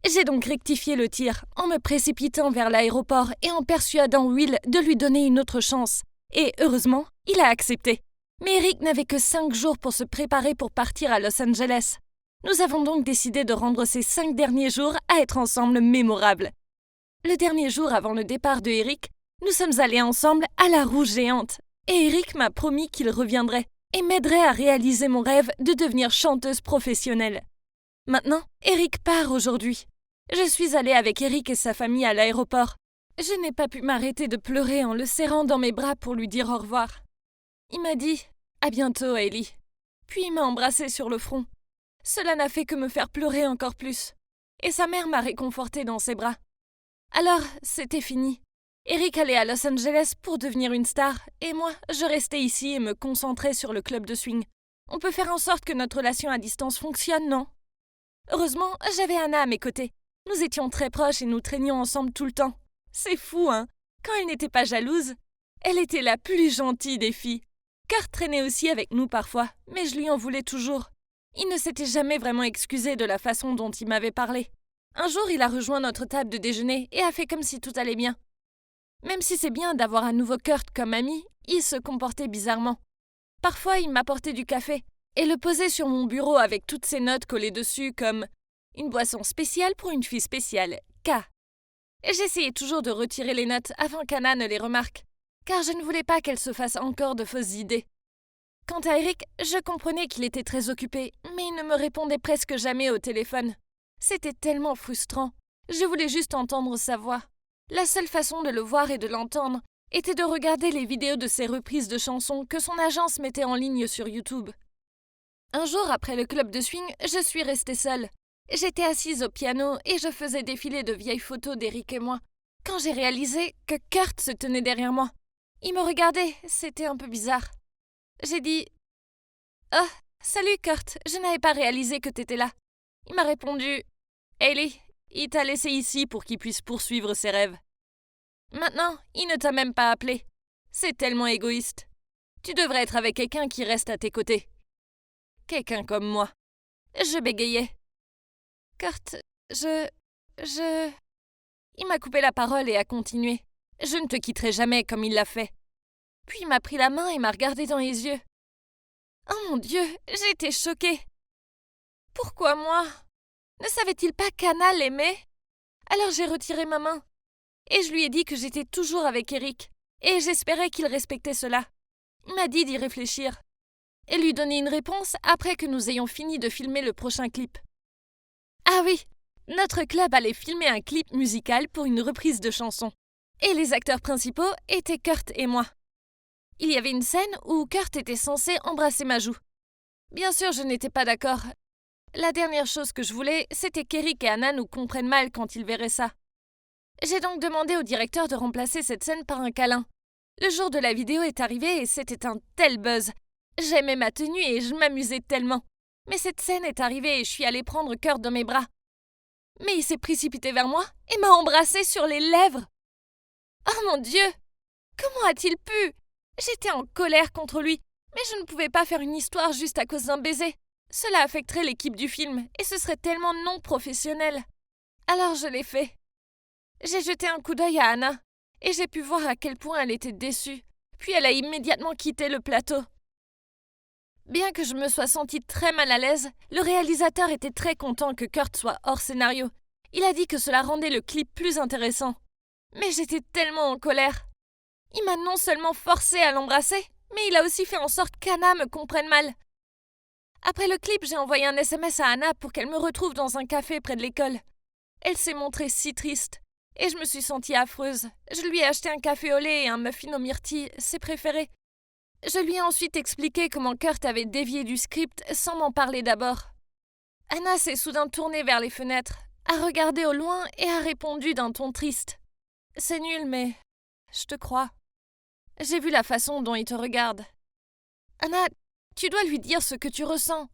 J'ai donc rectifié le tir, en me précipitant vers l'aéroport et en persuadant Will de lui donner une autre chance. Et heureusement, il a accepté. Mais Eric n'avait que 5 jours pour se préparer pour partir à Los Angeles. Nous avons donc décidé de rendre ces 5 derniers jours à être ensemble mémorables. Le dernier jour avant le départ de Eric, nous sommes allés ensemble à la roue géante. Et Eric m'a promis qu'il reviendrait et m'aiderait à réaliser mon rêve de devenir chanteuse professionnelle. Maintenant, Eric part aujourd'hui. Je suis allée avec Eric et sa famille à l'aéroport. Je n'ai pas pu m'arrêter de pleurer en le serrant dans mes bras pour lui dire au revoir. Il m'a dit « À bientôt, Hailey ». Puis il m'a embrassée sur le front. Cela n'a fait que me faire pleurer encore plus. Et sa mère m'a réconfortée dans ses bras. Alors, c'était fini. Eric allait à Los Angeles pour devenir une star, et moi, je restais ici et me concentrais sur le club de swing. On peut faire en sorte que notre relation à distance fonctionne, non? Heureusement, j'avais Anna à mes côtés. Nous étions très proches et nous traînions ensemble tout le temps. C'est fou, hein? Quand elle n'était pas jalouse, elle était la plus gentille des filles. Kurt traînait aussi avec nous parfois, mais je lui en voulais toujours. Il ne s'était jamais vraiment excusé de la façon dont il m'avait parlé. Un jour, il a rejoint notre table de déjeuner et a fait comme si tout allait bien. Même si c'est bien d'avoir un nouveau Kurt comme ami, il se comportait bizarrement. Parfois, il m'apportait du café et le posait sur mon bureau avec toutes ses notes collées dessus comme « Une boisson spéciale pour une fille spéciale, K ». J'essayais toujours de retirer les notes avant qu'Anna ne les remarque, car je ne voulais pas qu'elle se fasse encore de fausses idées. Quant à Eric, je comprenais qu'il était très occupé, mais il ne me répondait presque jamais au téléphone. C'était tellement frustrant. Je voulais juste entendre sa voix. La seule façon de le voir et de l'entendre était de regarder les vidéos de ses reprises de chansons que son agence mettait en ligne sur YouTube. Un jour, après le club de swing, je suis restée seule. J'étais assise au piano et je faisais défiler de vieilles photos d'Eric et moi, quand j'ai réalisé que Kurt se tenait derrière moi. Il me regardait, c'était un peu bizarre. J'ai dit « Oh, salut Kurt, je n'avais pas réalisé que t'étais là. » Il m'a répondu « Hailey, il t'a laissé ici pour qu'il puisse poursuivre ses rêves. Maintenant, il ne t'a même pas appelé. C'est tellement égoïste. Tu devrais être avec quelqu'un qui reste à tes côtés. Quelqu'un comme moi. » Je bégayais. « Kurt, je... » Il m'a coupé la parole et a continué. Je ne te quitterai jamais comme il l'a fait. Puis il m'a pris la main et m'a regardé dans les yeux. Oh mon Dieu, j'étais choquée. Pourquoi moi? Ne savait-il pas qu'Anna l'aimait? Alors j'ai retiré ma main. Et je lui ai dit que j'étais toujours avec Eric. Et j'espérais qu'il respectait cela. Il m'a dit d'y réfléchir. Et lui donner une réponse après que nous ayons fini de filmer le prochain clip. Ah oui, notre club allait filmer un clip musical pour une reprise de chanson. Et les acteurs principaux étaient Kurt et moi. Il y avait une scène où Kurt était censé embrasser ma joue. Bien sûr, je n'étais pas d'accord. La dernière chose que je voulais, c'était qu'Eric et Anna nous comprennent mal quand ils verraient ça. J'ai donc demandé au directeur de remplacer cette scène par un câlin. Le jour de la vidéo est arrivé et c'était un tel buzz. J'aimais ma tenue et je m'amusais tellement. Mais cette scène est arrivée et je suis allée prendre Kurt dans mes bras. Mais il s'est précipité vers moi et m'a embrassée sur les lèvres. Oh mon Dieu! Comment a-t-il pu? J'étais en colère contre lui, mais je ne pouvais pas faire une histoire juste à cause d'un baiser. Cela affecterait l'équipe du film et ce serait tellement non professionnel. Alors je l'ai fait. J'ai jeté un coup d'œil à Anna et j'ai pu voir à quel point elle était déçue. Puis elle a immédiatement quitté le plateau. Bien que je me sois sentie très mal à l'aise, le réalisateur était très content que Kurt soit hors scénario. Il a dit que cela rendait le clip plus intéressant. Mais j'étais tellement en colère. Il m'a non seulement forcé à l'embrasser, mais il a aussi fait en sorte qu'Anna me comprenne mal. Après le clip, j'ai envoyé un SMS à Anna pour qu'elle me retrouve dans un café près de l'école. Elle s'est montrée si triste, et je me suis sentie affreuse. Je lui ai acheté un café au lait et un muffin aux myrtilles, ses préférés. Je lui ai ensuite expliqué comment Kurt avait dévié du script sans m'en parler d'abord. Anna s'est soudain tournée vers les fenêtres, a regardé au loin et a répondu d'un ton triste. « C'est nul, mais je te crois. J'ai vu la façon dont il te regarde. Anna, tu dois lui dire ce que tu ressens. »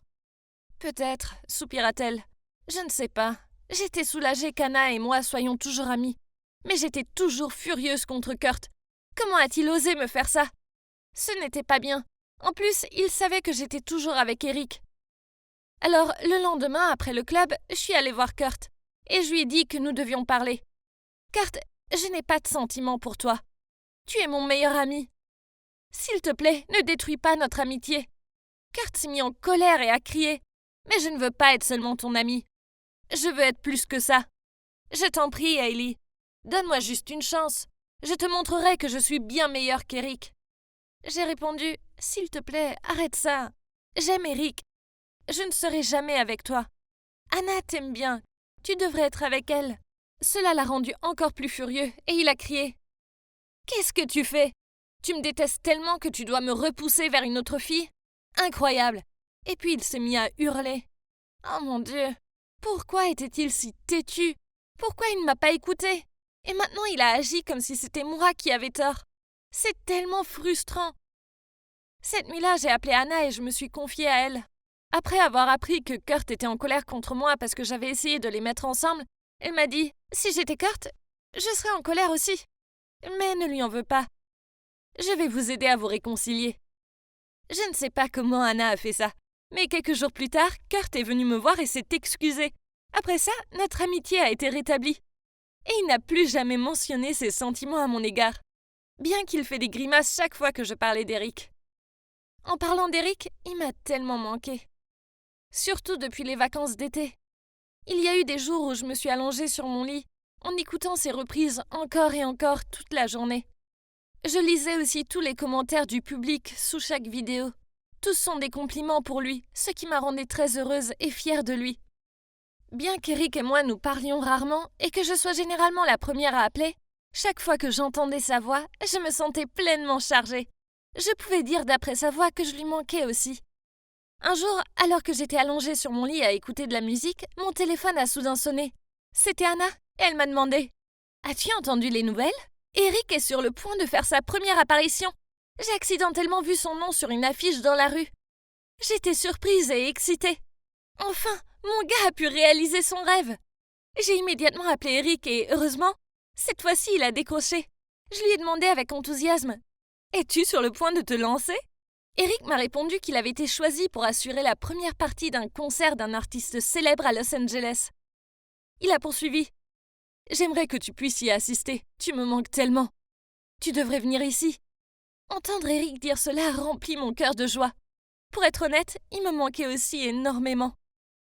Peut-être, soupira-t-elle. Je ne sais pas. J'étais soulagée qu'Anna et moi soyons toujours amis. Mais j'étais toujours furieuse contre Kurt. Comment a-t-il osé me faire ça? Ce n'était pas bien. En plus, il savait que j'étais toujours avec Eric. Alors, le lendemain, après le club, je suis allée voir Kurt. Et je lui ai dit que nous devions parler. Kurt, je n'ai pas de sentiments pour toi. Tu es mon meilleur ami. S'il te plaît, ne détruis pas notre amitié. Kurt s'est mis en colère et a crié. Mais je ne veux pas être seulement ton ami. Je veux être plus que ça. Je t'en prie, Hailey. Donne-moi juste une chance. Je te montrerai que je suis bien meilleure qu'Eric. J'ai répondu, s'il te plaît, arrête ça. J'aime Eric. Je ne serai jamais avec toi. Anna t'aime bien. Tu devrais être avec elle. Cela l'a rendu encore plus furieux et il a crié. Qu'est-ce que tu fais? Tu me détestes tellement que tu dois me repousser vers une autre fille? Incroyable. Et puis il s'est mis à hurler. Oh mon Dieu. Pourquoi était-il si têtu? Pourquoi il ne m'a pas écouté? Et maintenant il a agi comme si c'était moi qui avais tort. C'est tellement frustrant. Cette nuit-là, j'ai appelé Anna et je me suis confiée à elle. Après avoir appris que Kurt était en colère contre moi parce que j'avais essayé de les mettre ensemble, elle m'a dit « Si j'étais Kurt, je serais en colère aussi. Mais ne lui en veux pas. Je vais vous aider à vous réconcilier. » Je ne sais pas comment Anna a fait ça, mais quelques jours plus tard, Kurt est venu me voir et s'est excusé. Après ça, notre amitié a été rétablie. Et il n'a plus jamais mentionné ses sentiments à mon égard, bien qu'il fait des grimaces chaque fois que je parlais d'Eric. En parlant d'Eric, il m'a tellement manqué. Surtout depuis les vacances d'été. Il y a eu des jours où je me suis allongée sur mon lit, en écoutant ses reprises encore et encore toute la journée. Je lisais aussi tous les commentaires du public sous chaque vidéo. Tous sont des compliments pour lui, ce qui m'a rendue très heureuse et fière de lui. Bien qu'Eric et moi nous parlions rarement et que je sois généralement la première à appeler, chaque fois que j'entendais sa voix, je me sentais pleinement chargée. Je pouvais dire d'après sa voix que je lui manquais aussi. Un jour, alors que j'étais allongée sur mon lit à écouter de la musique, mon téléphone a soudain sonné. C'était Anna, et elle m'a demandé « As-tu entendu les nouvelles? Eric est sur le point de faire sa première apparition. J'ai accidentellement vu son nom sur une affiche dans la rue. » J'étais surprise et excitée. Enfin, mon gars a pu réaliser son rêve. J'ai immédiatement appelé Eric et, heureusement, cette fois-ci il a décroché. Je lui ai demandé avec enthousiasme « Es-tu sur le point de te lancer ?» Eric m'a répondu qu'il avait été choisi pour assurer la première partie d'un concert d'un artiste célèbre à Los Angeles. Il a poursuivi. « J'aimerais que tu puisses y assister, tu me manques tellement. Tu devrais venir ici. » Entendre Eric dire cela remplit mon cœur de joie. Pour être honnête, il me manquait aussi énormément.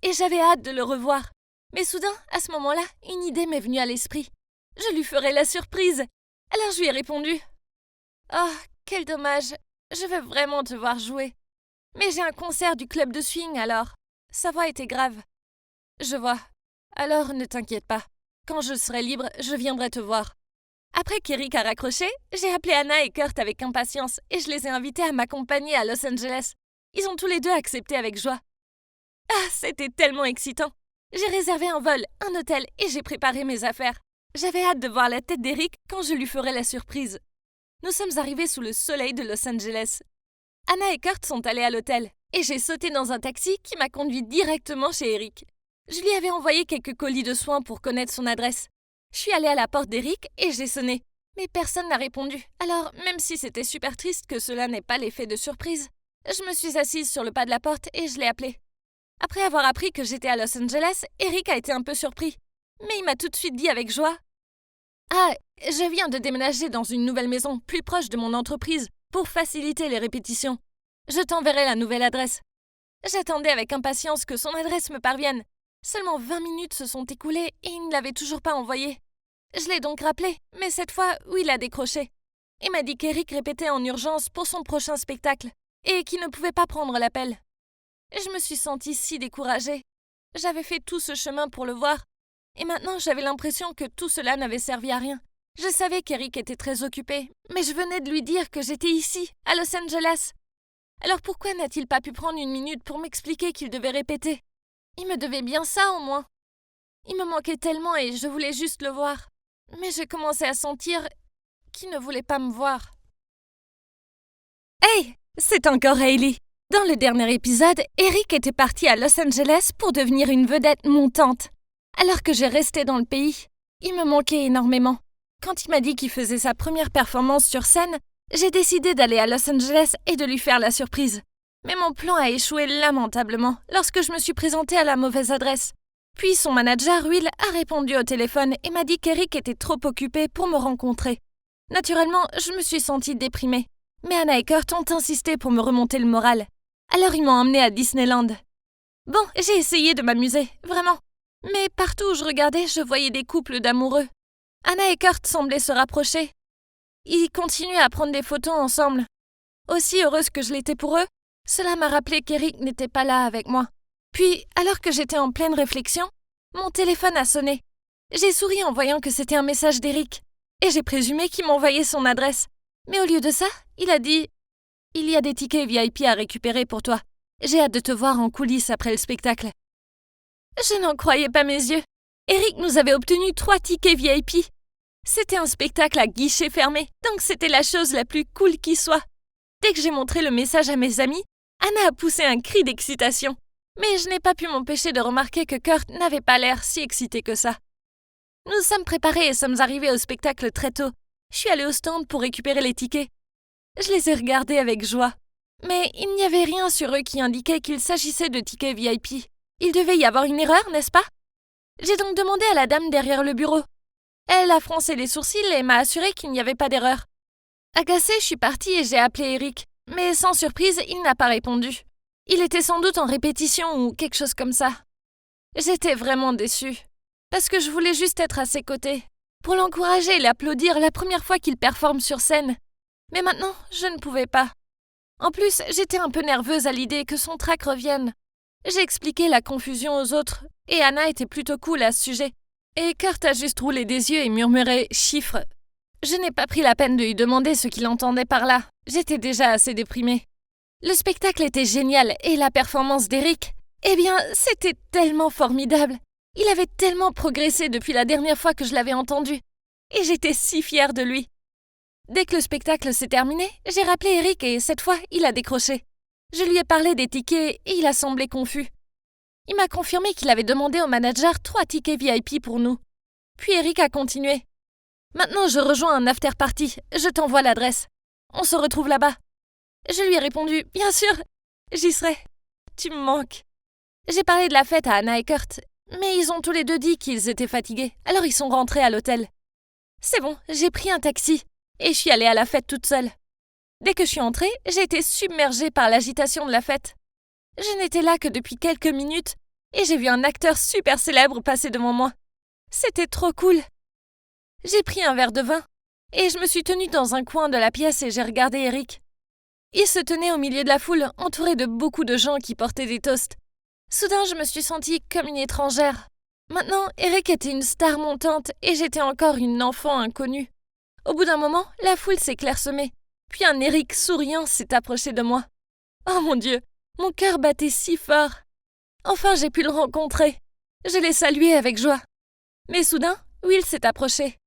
Et j'avais hâte de le revoir. Mais soudain, à ce moment-là, une idée m'est venue à l'esprit. Je lui ferai la surprise. Alors je lui ai répondu. « Oh, quel dommage. Je veux vraiment te voir jouer. Mais j'ai un concert du club de swing alors. » Sa voix était grave. « Je vois. Alors ne t'inquiète pas. Quand je serai libre, je viendrai te voir. » Après qu'Eric a raccroché, j'ai appelé Anna et Kurt avec impatience et je les ai invités à m'accompagner à Los Angeles. Ils ont tous les deux accepté avec joie. Ah, c'était tellement excitant. J'ai réservé un vol, un hôtel et j'ai préparé mes affaires. J'avais hâte de voir la tête d'Eric quand je lui ferai la surprise. Nous sommes arrivés sous le soleil de Los Angeles. Anna et Kurt sont allés à l'hôtel et j'ai sauté dans un taxi qui m'a conduit directement chez Eric. Je lui avais envoyé quelques colis de soins pour connaître son adresse. Je suis allée à la porte d'Eric et j'ai sonné. Mais personne n'a répondu. Alors, même si c'était super triste que cela n'ait pas l'effet de surprise, je me suis assise sur le pas de la porte et je l'ai appelé. Après avoir appris que j'étais à Los Angeles, Eric a été un peu surpris. Mais il m'a tout de suite dit avec joie. « Ah, je viens de déménager dans une nouvelle maison, plus proche de mon entreprise, pour faciliter les répétitions. Je t'enverrai la nouvelle adresse. » J'attendais avec impatience que son adresse me parvienne. Seulement 20 minutes se sont écoulées et il ne l'avait toujours pas envoyée. Je l'ai donc rappelé, mais cette fois, oui, il a décroché. Il m'a dit qu'Eric répétait en urgence pour son prochain spectacle et qu'il ne pouvait pas prendre l'appel. Je me suis sentie si découragée. J'avais fait tout ce chemin pour le voir et maintenant j'avais l'impression que tout cela n'avait servi à rien. Je savais qu'Eric était très occupé, mais je venais de lui dire que j'étais ici, à Los Angeles. Alors pourquoi n'a-t-il pas pu prendre une minute pour m'expliquer qu'il devait répéter ? Il me devait bien ça au moins. Il me manquait tellement et je voulais juste le voir. Mais je commençais à sentir qu'il ne voulait pas me voir. Hey, c'est encore Hailey. Dans le dernier épisode, Eric était parti à Los Angeles pour devenir une vedette montante. Alors que je restais dans le pays, il me manquait énormément. Quand il m'a dit qu'il faisait sa première performance sur scène, j'ai décidé d'aller à Los Angeles et de lui faire la surprise. Mais mon plan a échoué lamentablement lorsque je me suis présentée à la mauvaise adresse. Puis son manager, Will, a répondu au téléphone et m'a dit qu'Eric était trop occupé pour me rencontrer. Naturellement, je me suis sentie déprimée. Mais Anna et Kurt ont insisté pour me remonter le moral. Alors ils m'ont emmenée à Disneyland. Bon, j'ai essayé de m'amuser, vraiment. Mais partout où je regardais, je voyais des couples d'amoureux. Anna et Kurt semblaient se rapprocher. Ils continuaient à prendre des photos ensemble. Aussi heureuse que je l'étais pour eux, cela m'a rappelé qu'Eric n'était pas là avec moi. Puis, alors que j'étais en pleine réflexion, mon téléphone a sonné. J'ai souri en voyant que c'était un message d'Eric, et j'ai présumé qu'il m'envoyait son adresse. Mais au lieu de ça, il a dit « Il y a des tickets VIP à récupérer pour toi. J'ai hâte de te voir en coulisses après le spectacle. » Je n'en croyais pas mes yeux. Eric nous avait obtenu 3 tickets VIP. C'était un spectacle à guichet fermé, donc c'était la chose la plus cool qui soit. Dès que j'ai montré le message à mes amis, Anna a poussé un cri d'excitation. Mais je n'ai pas pu m'empêcher de remarquer que Kurt n'avait pas l'air si excité que ça. Nous sommes préparés et sommes arrivés au spectacle très tôt. Je suis allée au stand pour récupérer les tickets. Je les ai regardés avec joie. Mais il n'y avait rien sur eux qui indiquait qu'il s'agissait de tickets VIP. Il devait y avoir une erreur, n'est-ce pas? J'ai donc demandé à la dame derrière le bureau. Elle a froncé les sourcils et m'a assuré qu'il n'y avait pas d'erreur. Agacée, je suis partie et j'ai appelé Eric. Mais sans surprise, il n'a pas répondu. Il était sans doute en répétition ou quelque chose comme ça. J'étais vraiment déçue, parce que je voulais juste être à ses côtés, pour l'encourager et l'applaudir la première fois qu'il performe sur scène. Mais maintenant, je ne pouvais pas. En plus, j'étais un peu nerveuse à l'idée que son trac revienne. J'ai expliqué la confusion aux autres, et Anna était plutôt cool à ce sujet. Et Kurt a juste roulé des yeux et murmuré « chiffres ». Je n'ai pas pris la peine de lui demander ce qu'il entendait par là. J'étais déjà assez déprimée. Le spectacle était génial et la performance d'Eric, eh bien, c'était tellement formidable. Il avait tellement progressé depuis la dernière fois que je l'avais entendu. Et j'étais si fière de lui. Dès que le spectacle s'est terminé, j'ai rappelé Eric et cette fois, il a décroché. Je lui ai parlé des tickets et il a semblé confus. Il m'a confirmé qu'il avait demandé au manager 3 tickets VIP pour nous. Puis Eric a continué. Maintenant, je rejoins un after-party. Je t'envoie l'adresse. On se retrouve là-bas. Je lui ai répondu « Bien sûr, j'y serai. Tu me manques. » J'ai parlé de la fête à Anna et Kurt, mais ils ont tous les deux dit qu'ils étaient fatigués, alors ils sont rentrés à l'hôtel. C'est bon, j'ai pris un taxi. et je suis allée à la fête toute seule. Dès que je suis entrée, j'ai été submergée par l'agitation de la fête. Je n'étais là que depuis quelques minutes et j'ai vu un acteur super célèbre passer devant moi. C'était trop cool. J'ai pris un verre de vin et je me suis tenue dans un coin de la pièce et j'ai regardé Eric. Il se tenait au milieu de la foule, entouré de beaucoup de gens qui portaient des toasts. Soudain, je me suis sentie comme une étrangère. Maintenant, Eric était une star montante et j'étais encore une enfant inconnue. Au bout d'un moment, la foule s'est clairsemée. Puis un Eric souriant s'est approché de moi. Oh mon Dieu, mon cœur battait si fort. Enfin, j'ai pu le rencontrer. Je l'ai salué avec joie. Mais soudain, Will s'est approché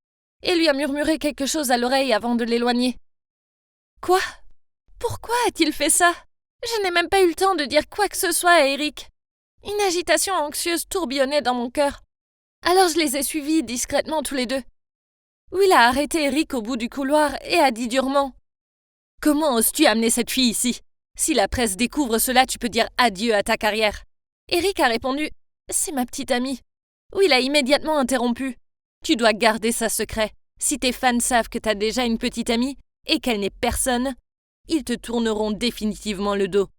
et lui a murmuré quelque chose à l'oreille avant de l'éloigner. Quoi ? Pourquoi a-t-il fait ça ? Je n'ai même pas eu le temps de dire quoi que ce soit à Eric. Une agitation anxieuse tourbillonnait dans mon cœur. Alors je les ai suivis discrètement tous les deux. Will a arrêté Eric au bout du couloir et a dit durement « Comment oses-tu amener cette fille ici ? Si la presse découvre cela, tu peux dire adieu à ta carrière. » Eric a répondu « C'est ma petite amie. » Will a immédiatement interrompu. « Tu dois garder ça secret. Si tes fans savent que t'as déjà une petite amie et qu'elle n'est personne, ils te tourneront définitivement le dos. »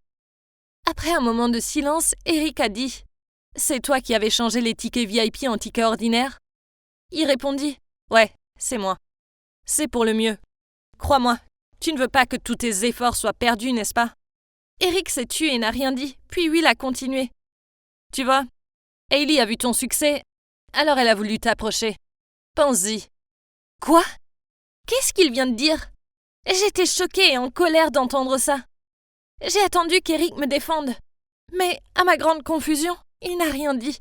Après un moment de silence, Eric a dit « C'est toi qui avais changé les tickets VIP en tickets ordinaires ?» Il répondit « Ouais, c'est moi. C'est pour le mieux. Crois-moi, tu ne veux pas que tous tes efforts soient perdus, n'est-ce pas ?» Eric s'est tu et n'a rien dit, puis Will a continué. « Tu vois, Hailey a vu ton succès, alors elle a voulu t'approcher. Pense-y. » Quoi ? Qu'est-ce qu'il vient de dire ? J'étais choquée et en colère d'entendre ça. J'ai attendu qu'Eric me défende. Mais, à ma grande confusion, il n'a rien dit.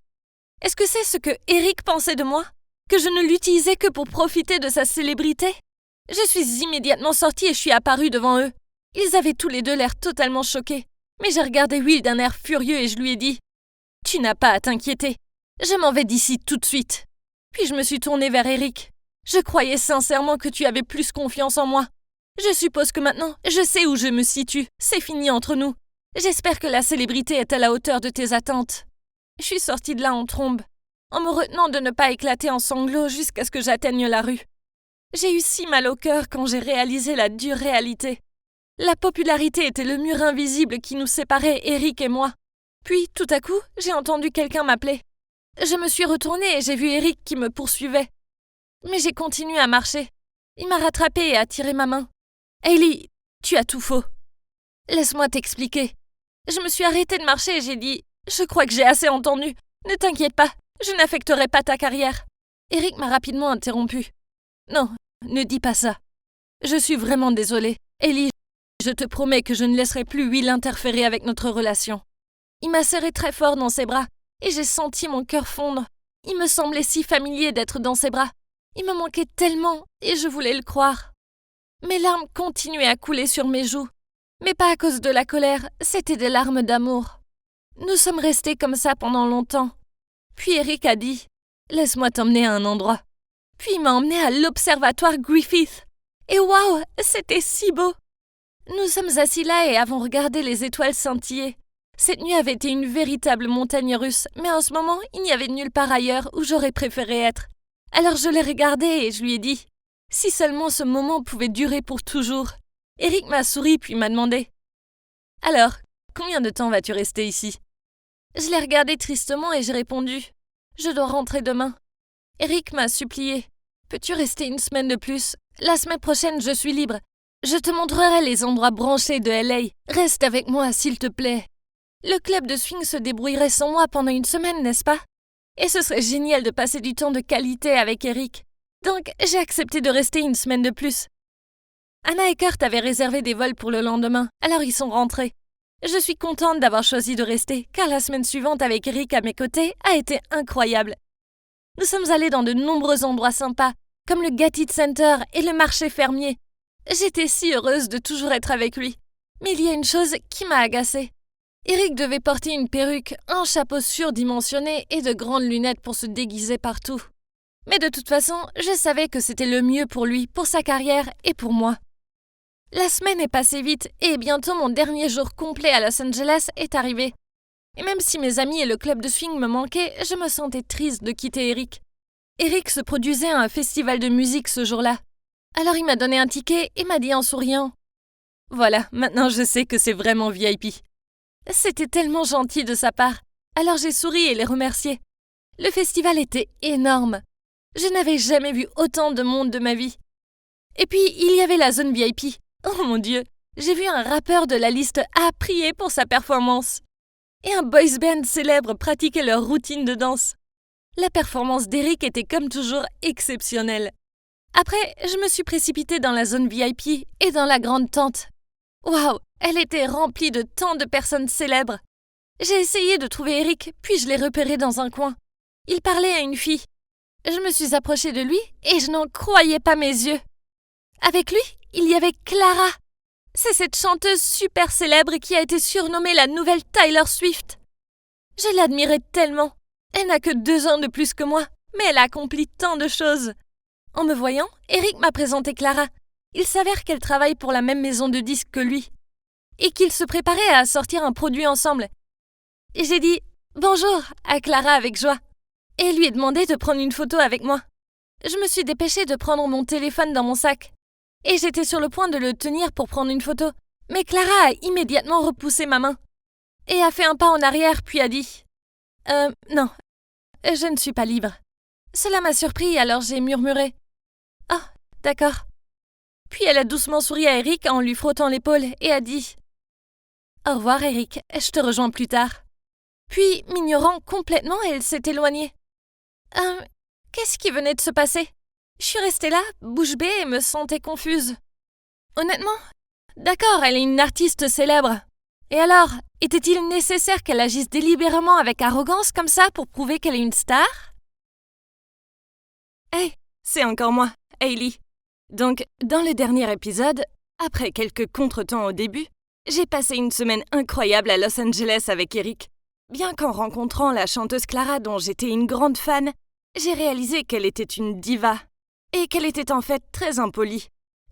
Est-ce que c'est ce que Eric pensait de moi ? Que je ne l'utilisais que pour profiter de sa célébrité ? Je suis immédiatement sortie et je suis apparue devant eux. Ils avaient tous les deux l'air totalement choqués. Mais j'ai regardé Will d'un air furieux et je lui ai dit « Tu n'as pas à t'inquiéter. Je m'en vais d'ici tout de suite. » Puis je me suis tournée vers Eric. Je croyais sincèrement que tu avais plus confiance en moi. Je suppose que maintenant, je sais où je me situe. C'est fini entre nous. J'espère que la célébrité est à la hauteur de tes attentes. Je suis sortie de là en trombe, en me retenant de ne pas éclater en sanglots jusqu'à ce que j'atteigne la rue. J'ai eu si mal au cœur quand j'ai réalisé la dure réalité. La popularité était le mur invisible qui nous séparait, Eric et moi. Puis, tout à coup, j'ai entendu quelqu'un m'appeler. Je me suis retournée et j'ai vu Eric qui me poursuivait. Mais j'ai continué à marcher. Il m'a rattrapée et a tiré ma main. « Hailey, tu as tout faux. Laisse-moi t'expliquer. » Je me suis arrêtée de marcher et j'ai dit « Je crois que j'ai assez entendu. Ne t'inquiète pas, je n'affecterai pas ta carrière. » Eric m'a rapidement interrompu. « Non, ne dis pas ça. Je suis vraiment désolée. Hailey, je te promets que je ne laisserai plus Will interférer avec notre relation. » Il m'a serré très fort dans ses bras et j'ai senti mon cœur fondre. Il me semblait si familier d'être dans ses bras. Il me manquait tellement et je voulais le croire. Mes larmes continuaient à couler sur mes joues. Mais pas à cause de la colère, c'était des larmes d'amour. Nous sommes restés comme ça pendant longtemps. Puis Eric a dit « Laisse-moi t'emmener à un endroit. » Puis il m'a emmené à l'observatoire Griffith. Et waouh, c'était si beau. Nous sommes assis là et avons regardé les étoiles scintiller. Cette nuit avait été une véritable montagne russe, mais en ce moment, il n'y avait nulle part ailleurs où j'aurais préféré être. Alors je l'ai regardé et je lui ai dit « Si seulement ce moment pouvait durer pour toujours. » Eric m'a souri puis m'a demandé « Alors, combien de temps vas-tu rester ici ?» Je l'ai regardé tristement et j'ai répondu « Je dois rentrer demain. » Eric m'a supplié « Peux-tu rester une semaine de plus ? La semaine prochaine, je suis libre. Je te montrerai les endroits branchés de LA. Reste avec moi, s'il te plaît. » Le club de swing se débrouillerait sans moi pendant une semaine, n'est-ce pas ? Et ce serait génial de passer du temps de qualité avec Eric. Donc, j'ai accepté de rester une semaine de plus. Anna et Kurt avaient réservé des vols pour le lendemain, alors ils sont rentrés. Je suis contente d'avoir choisi de rester, car la semaine suivante avec Eric à mes côtés a été incroyable. Nous sommes allés dans de nombreux endroits sympas, comme le Gated Center et le marché fermier. J'étais si heureuse de toujours être avec lui. Mais il y a une chose qui m'a agacée. Eric devait porter une perruque, un chapeau surdimensionné et de grandes lunettes pour se déguiser partout. Mais de toute façon, je savais que c'était le mieux pour lui, pour sa carrière et pour moi. La semaine est passée vite et bientôt mon dernier jour complet à Los Angeles est arrivé. Et même si mes amis et le club de swing me manquaient, je me sentais triste de quitter Eric. Eric se produisait à un festival de musique ce jour-là. Alors il m'a donné un ticket et m'a dit en souriant « Voilà, maintenant je sais que c'est vraiment VIP. » C'était tellement gentil de sa part. Alors j'ai souri et l'ai remercié. Le festival était énorme. Je n'avais jamais vu autant de monde de ma vie. Et puis, il y avait la zone VIP. Oh mon Dieu, j'ai vu un rappeur de la liste A prier pour sa performance. Et un boys band célèbre pratiquer leur routine de danse. La performance d'Eric était comme toujours exceptionnelle. Après, je me suis précipitée dans la zone VIP et dans la grande tente. Waouh, elle était remplie de tant de personnes célèbres. J'ai essayé de trouver Eric, puis je l'ai repéré dans un coin. Il parlait à une fille. Je me suis approchée de lui et je n'en croyais pas mes yeux. Avec lui, il y avait Clara. C'est cette chanteuse super célèbre qui a été surnommée la nouvelle Taylor Swift. Je l'admirais tellement. Elle n'a que 2 ans de plus que moi, mais elle a accompli tant de choses. En me voyant, Eric m'a présenté Clara. Il s'avère qu'elle travaille pour la même maison de disques que lui et qu'ils se préparaient à sortir un produit ensemble. Et j'ai dit « Bonjour » à Clara avec joie et lui ai demandé de prendre une photo avec moi. Je me suis dépêchée de prendre mon téléphone dans mon sac et j'étais sur le point de le tenir pour prendre une photo, mais Clara a immédiatement repoussé ma main et a fait un pas en arrière puis a dit « non, je ne suis pas libre ». Cela m'a surpris, alors j'ai murmuré « Ah, d'accord ». Puis elle a doucement souri à Eric en lui frottant l'épaule et a dit « Au revoir Eric, je te rejoins plus tard ». Puis, m'ignorant complètement, elle s'est éloignée. Qu'est-ce qui venait de se passer? Je suis restée là, bouche bée et me sentais confuse. Honnêtement, d'accord, elle est une artiste célèbre. Et alors, était-il nécessaire qu'elle agisse délibérément avec arrogance comme ça pour prouver qu'elle est une star? Hey, c'est encore moi, Hailey. Donc, dans le dernier épisode, après quelques contretemps au début, j'ai passé une semaine incroyable à Los Angeles avec Eric. Bien qu'en rencontrant la chanteuse Clara dont j'étais une grande fan, j'ai réalisé qu'elle était une diva et qu'elle était en fait très impolie.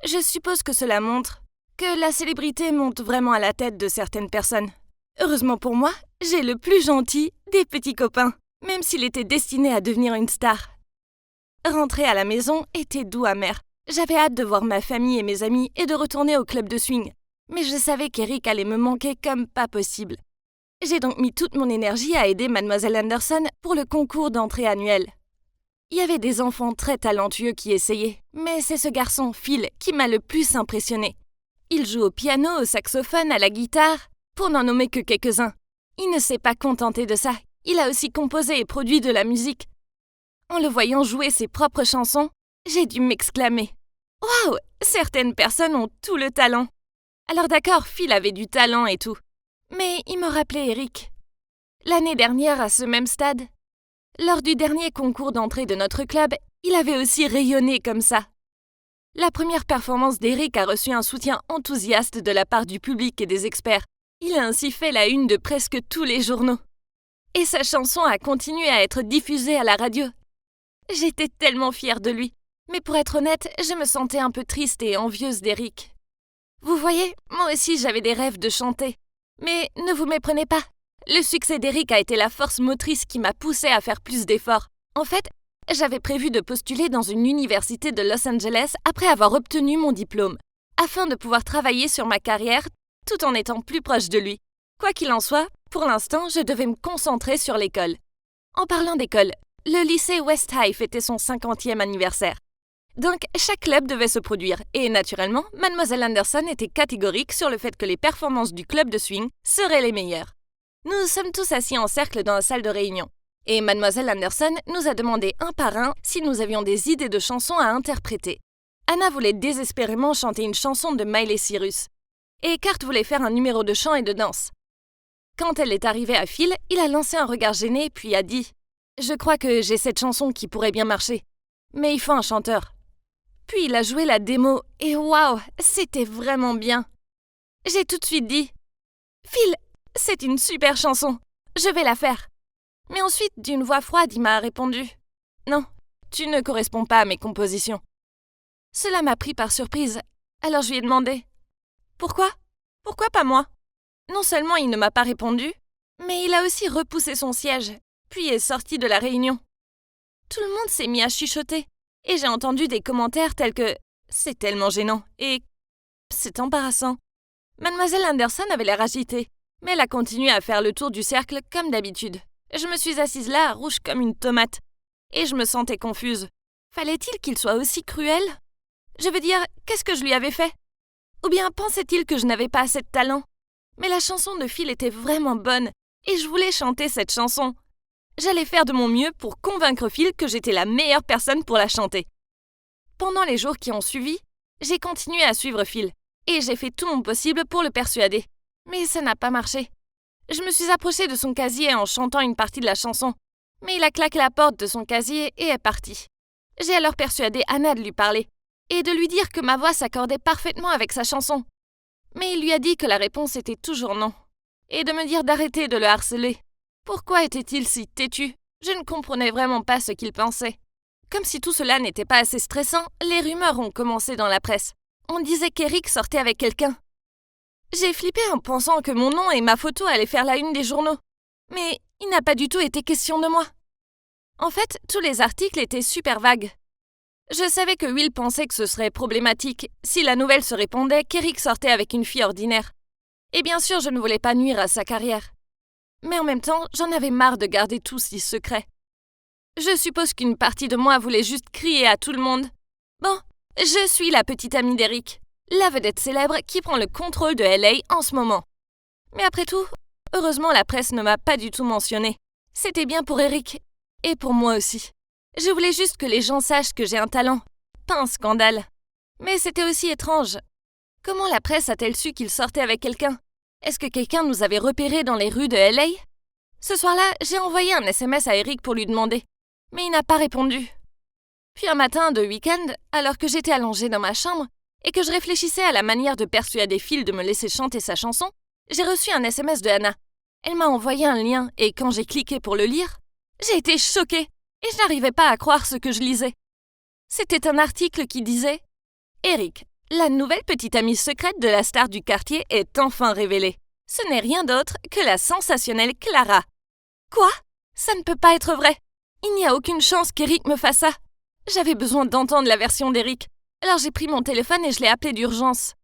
Je suppose que cela montre que la célébrité monte vraiment à la tête de certaines personnes. Heureusement pour moi, j'ai le plus gentil des petits copains, même s'il était destiné à devenir une star. Rentrer à la maison était doux amer. J'avais hâte de voir ma famille et mes amis et de retourner au club de swing. Mais je savais qu'Eric allait me manquer comme pas possible. J'ai donc mis toute mon énergie à aider Mademoiselle Anderson pour le concours d'entrée annuel. Il y avait des enfants très talentueux qui essayaient, mais c'est ce garçon, Phil, qui m'a le plus impressionné. Il joue au piano, au saxophone, à la guitare, pour n'en nommer que quelques-uns. Il ne s'est pas contenté de ça, il a aussi composé et produit de la musique. En le voyant jouer ses propres chansons, j'ai dû m'exclamer. Waouh, certaines personnes ont tout le talent. Alors d'accord, Phil avait du talent et tout. Mais il me rappelait Eric. L'année dernière, à ce même stade, lors du dernier concours d'entrée de notre club, il avait aussi rayonné comme ça. La première performance d'Eric a reçu un soutien enthousiaste de la part du public et des experts. Il a ainsi fait la une de presque tous les journaux. Et sa chanson a continué à être diffusée à la radio. J'étais tellement fière de lui. Mais pour être honnête, je me sentais un peu triste et envieuse d'Eric. Vous voyez, moi aussi j'avais des rêves de chanter. Mais ne vous méprenez pas, le succès d'Eric a été la force motrice qui m'a poussée à faire plus d'efforts. En fait, j'avais prévu de postuler dans une université de Los Angeles après avoir obtenu mon diplôme, afin de pouvoir travailler sur ma carrière tout en étant plus proche de lui. Quoi qu'il en soit, pour l'instant, je devais me concentrer sur l'école. En parlant d'école, le lycée West High fêtait son 50e anniversaire. Donc, chaque club devait se produire, et naturellement, Mademoiselle Anderson était catégorique sur le fait que les performances du club de swing seraient les meilleures. Nous sommes tous assis en cercle dans la salle de réunion, et Mademoiselle Anderson nous a demandé un par un si nous avions des idées de chansons à interpréter. Anna voulait désespérément chanter une chanson de Miley Cyrus, et Kurt voulait faire un numéro de chant et de danse. Quand elle est arrivée à Phil, il a lancé un regard gêné, puis a dit « Je crois que j'ai cette chanson qui pourrait bien marcher, mais il faut un chanteur. » Puis il a joué la démo et waouh, c'était vraiment bien. J'ai tout de suite dit « Phil, c'est une super chanson, je vais la faire. » Mais ensuite, d'une voix froide, il m'a répondu « Non, tu ne corresponds pas à mes compositions. » Cela m'a pris par surprise, alors je lui ai demandé « Pourquoi? Pourquoi pas moi ?» Non seulement il ne m'a pas répondu, mais il a aussi repoussé son siège, puis est sorti de la réunion. Tout le monde s'est mis à chuchoter. Et j'ai entendu des commentaires tels que C'est tellement gênant et c'est embarrassant. Mademoiselle Anderson avait l'air agitée, mais elle a continué à faire le tour du cercle comme d'habitude. Je me suis assise là, rouge comme une tomate, et je me sentais confuse. Fallait-il qu'il soit aussi cruel? Je veux dire, qu'est-ce que je lui avais fait? Ou bien pensait-il que je n'avais pas assez de talent? Mais la chanson de Phil était vraiment bonne, et je voulais chanter cette chanson. J'allais faire de mon mieux pour convaincre Phil que j'étais la meilleure personne pour la chanter. Pendant les jours qui ont suivi, j'ai continué à suivre Phil, et j'ai fait tout mon possible pour le persuader. Mais ça n'a pas marché. Je me suis approchée de son casier en chantant une partie de la chanson, mais il a claqué la porte de son casier et est parti. J'ai alors persuadé Anna de lui parler, et de lui dire que ma voix s'accordait parfaitement avec sa chanson. Mais il lui a dit que la réponse était toujours non, et de me dire d'arrêter de le harceler. Pourquoi était-il si têtu? Je ne comprenais vraiment pas ce qu'il pensait. Comme si tout cela n'était pas assez stressant, les rumeurs ont commencé dans la presse. On disait qu'Eric sortait avec quelqu'un. J'ai flippé en pensant que mon nom et ma photo allaient faire la une des journaux. Mais il n'a pas du tout été question de moi. En fait, tous les articles étaient super vagues. Je savais que Will pensait que ce serait problématique si la nouvelle se répandait qu'Eric sortait avec une fille ordinaire. Et bien sûr, je ne voulais pas nuire à sa carrière. Mais en même temps, j'en avais marre de garder tout si secret. Je suppose qu'une partie de moi voulait juste crier à tout le monde. Bon, je suis la petite amie d'Eric, la vedette célèbre qui prend le contrôle de LA en ce moment. Mais après tout, heureusement la presse ne m'a pas du tout mentionné. C'était bien pour Eric, et pour moi aussi. Je voulais juste que les gens sachent que j'ai un talent, pas un scandale. Mais c'était aussi étrange. Comment la presse a-t-elle su qu'il sortait avec quelqu'un? Est-ce que quelqu'un nous avait repérés dans les rues de LA? Ce soir-là, j'ai envoyé un SMS à Eric pour lui demander, mais il n'a pas répondu. Puis un matin de week-end, alors que j'étais allongée dans ma chambre et que je réfléchissais à la manière de persuader Phil de me laisser chanter sa chanson, j'ai reçu un SMS de Anna. Elle m'a envoyé un lien et quand j'ai cliqué pour le lire, j'ai été choquée et je n'arrivais pas à croire ce que je lisais. C'était un article qui disait « Eric, la nouvelle petite amie secrète de la star du quartier est enfin révélée. Ce n'est rien d'autre que la sensationnelle Clara. » Quoi? Ça ne peut pas être vrai. Il n'y a aucune chance qu'Eric me fasse ça. J'avais besoin d'entendre la version d'Eric. Alors j'ai pris mon téléphone et je l'ai appelé d'urgence.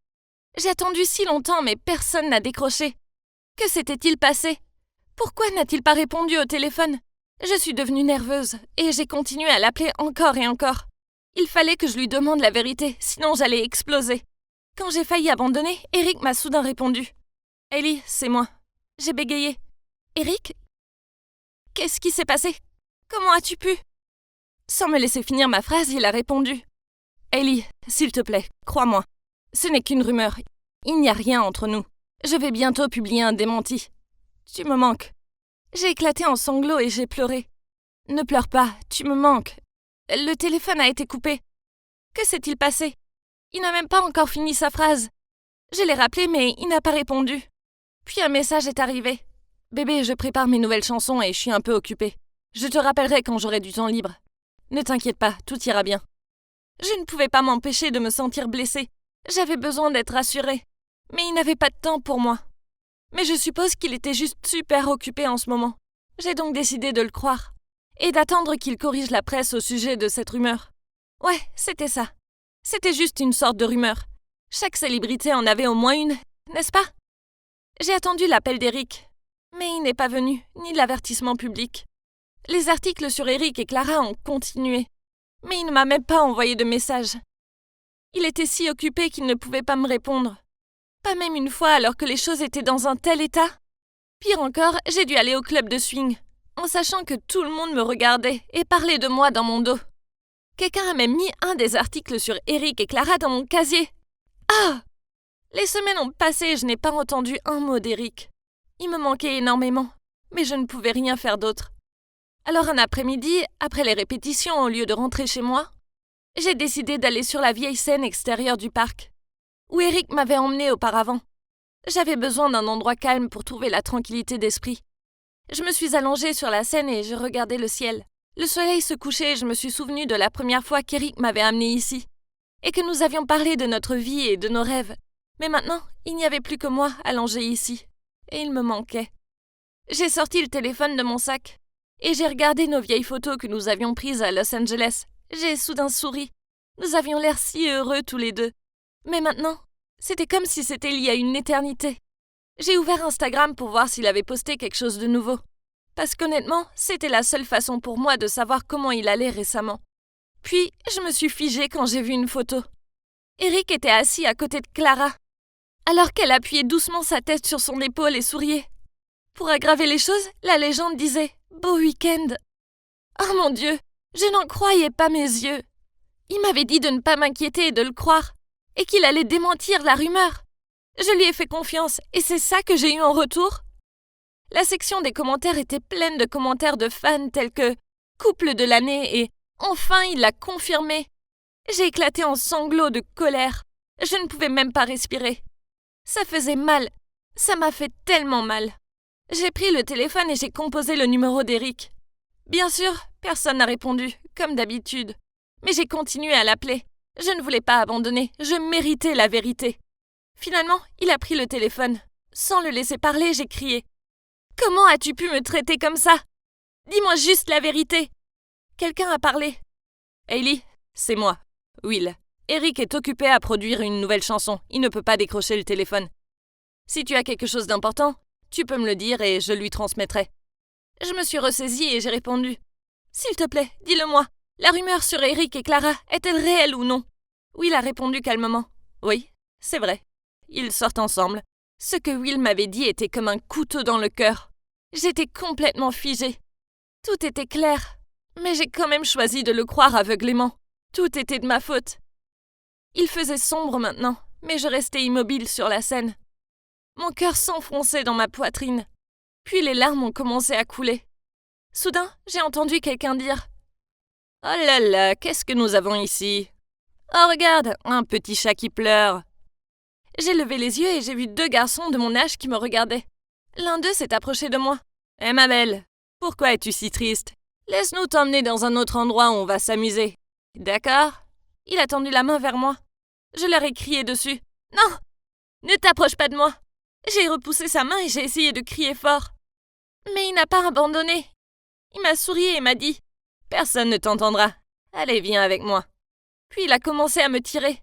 J'ai attendu si longtemps mais personne n'a décroché. Que s'était-il passé? Pourquoi n'a-t-il pas répondu au téléphone? Je suis devenue nerveuse et j'ai continué à l'appeler encore et encore. Il fallait que je lui demande la vérité, sinon j'allais exploser. Quand j'ai failli abandonner, Eric m'a soudain répondu. « Ellie, c'est moi. » J'ai bégayé. « Eric? Qu'est-ce qui s'est passé? Comment as-tu pu ?» Sans me laisser finir ma phrase, il a répondu. « Ellie, s'il te plaît, crois-moi. Ce n'est qu'une rumeur. Il n'y a rien entre nous. Je vais bientôt publier un démenti. Tu me manques. » J'ai éclaté en sanglots et j'ai pleuré. « Ne pleure pas, tu me manques. Le téléphone a été coupé. Que s'est-il passé? Il n'a même pas encore fini sa phrase. Je l'ai rappelé, mais il n'a pas répondu. Puis un message est arrivé. « Bébé, je prépare mes nouvelles chansons et je suis un peu occupée. Je te rappellerai quand j'aurai du temps libre. Ne t'inquiète pas, tout ira bien. » Je ne pouvais pas m'empêcher de me sentir blessée. J'avais besoin d'être rassurée. Mais il n'avait pas de temps pour moi. Mais je suppose qu'il était juste super occupé en ce moment. J'ai donc décidé de le croire. Et d'attendre qu'il corrige la presse au sujet de cette rumeur. Ouais, c'était ça. C'était juste une sorte de rumeur. Chaque célébrité en avait au moins une, n'est-ce pas? J'ai attendu l'appel d'Eric. Mais il n'est pas venu, ni l'avertissement public. Les articles sur Eric et Clara ont continué. Mais il ne m'a même pas envoyé de message. Il était si occupé qu'il ne pouvait pas me répondre. Pas même une fois alors que les choses étaient dans un tel état. Pire encore, j'ai dû aller au club de swing, en sachant que tout le monde me regardait et parlait de moi dans mon dos. Quelqu'un a même mis un des articles sur Eric et Clara dans mon casier. Ah! Les semaines ont passé et je n'ai pas entendu un mot d'Eric. Il me manquait énormément, mais je ne pouvais rien faire d'autre. Alors un après-midi, après les répétitions, au lieu de rentrer chez moi, j'ai décidé d'aller sur la vieille scène extérieure du parc, où Eric m'avait emmenée auparavant. J'avais besoin d'un endroit calme pour trouver la tranquillité d'esprit. Je me suis allongée sur la scène et je regardais le ciel. Le soleil se couchait et je me suis souvenue de la première fois qu'Eric m'avait amenée ici, et que nous avions parlé de notre vie et de nos rêves. Mais maintenant, il n'y avait plus que moi allongée ici, et il me manquait. J'ai sorti le téléphone de mon sac, et j'ai regardé nos vieilles photos que nous avions prises à Los Angeles. J'ai soudain souri. Nous avions l'air si heureux tous les deux. Mais maintenant, c'était comme si c'était il y a une éternité. J'ai ouvert Instagram pour voir s'il avait posté quelque chose de nouveau. Parce qu'honnêtement, c'était la seule façon pour moi de savoir comment il allait récemment. Puis, je me suis figée quand j'ai vu une photo. Eric était assis à côté de Clara, alors qu'elle appuyait doucement sa tête sur son épaule et souriait. Pour aggraver les choses, la légende disait « Beau week-end ». Oh mon Dieu, je n'en croyais pas mes yeux. Il m'avait dit de ne pas m'inquiéter et de le croire, et qu'il allait démentir la rumeur. Je lui ai fait confiance, et c'est ça que j'ai eu en retour. La section des commentaires était pleine de commentaires de fans tels que « Couple de l'année » et « Enfin, il l'a confirmé ». J'ai éclaté en sanglots de colère. Je ne pouvais même pas respirer. Ça faisait mal. Ça m'a fait tellement mal. J'ai pris le téléphone et j'ai composé le numéro d'Eric. Bien sûr, personne n'a répondu, comme d'habitude. Mais j'ai continué à l'appeler. Je ne voulais pas abandonner. Je méritais la vérité. Finalement, il a pris le téléphone. Sans le laisser parler, j'ai crié. « Comment as-tu pu me traiter comme ça? Dis-moi juste la vérité. » Quelqu'un a parlé. « Hailey, c'est moi. Will. Eric est occupé à produire une nouvelle chanson. Il ne peut pas décrocher le téléphone. Si tu as quelque chose d'important, tu peux me le dire et je lui transmettrai. » Je me suis ressaisie et j'ai répondu. « S'il te plaît, dis-le-moi. La rumeur sur Eric et Clara est-elle réelle ou non? » Will a répondu calmement. « Oui, c'est vrai. Ils sortent ensemble. » Ce que Will m'avait dit était comme un couteau dans le cœur. J'étais complètement figée. Tout était clair, mais j'ai quand même choisi de le croire aveuglément. Tout était de ma faute. Il faisait sombre maintenant, mais je restais immobile sur la scène. Mon cœur s'enfonçait dans ma poitrine. Puis les larmes ont commencé à couler. Soudain, j'ai entendu quelqu'un dire « Oh là là, qu'est-ce que nous avons ici? Oh regarde, un petit chat qui pleure. » J'ai levé les yeux et j'ai vu 2 garçons de mon âge qui me regardaient. L'un d'eux s'est approché de moi. « Hé ma belle, pourquoi es-tu si triste? Laisse-nous t'emmener dans un autre endroit où on va s'amuser. D'accord ?» Il a tendu la main vers moi. Je leur ai crié dessus. « Non! Ne t'approche pas de moi !» J'ai repoussé sa main et j'ai essayé de crier fort. Mais il n'a pas abandonné. Il m'a souri et m'a dit « Personne ne t'entendra. Allez, viens avec moi. » Puis il a commencé à me tirer.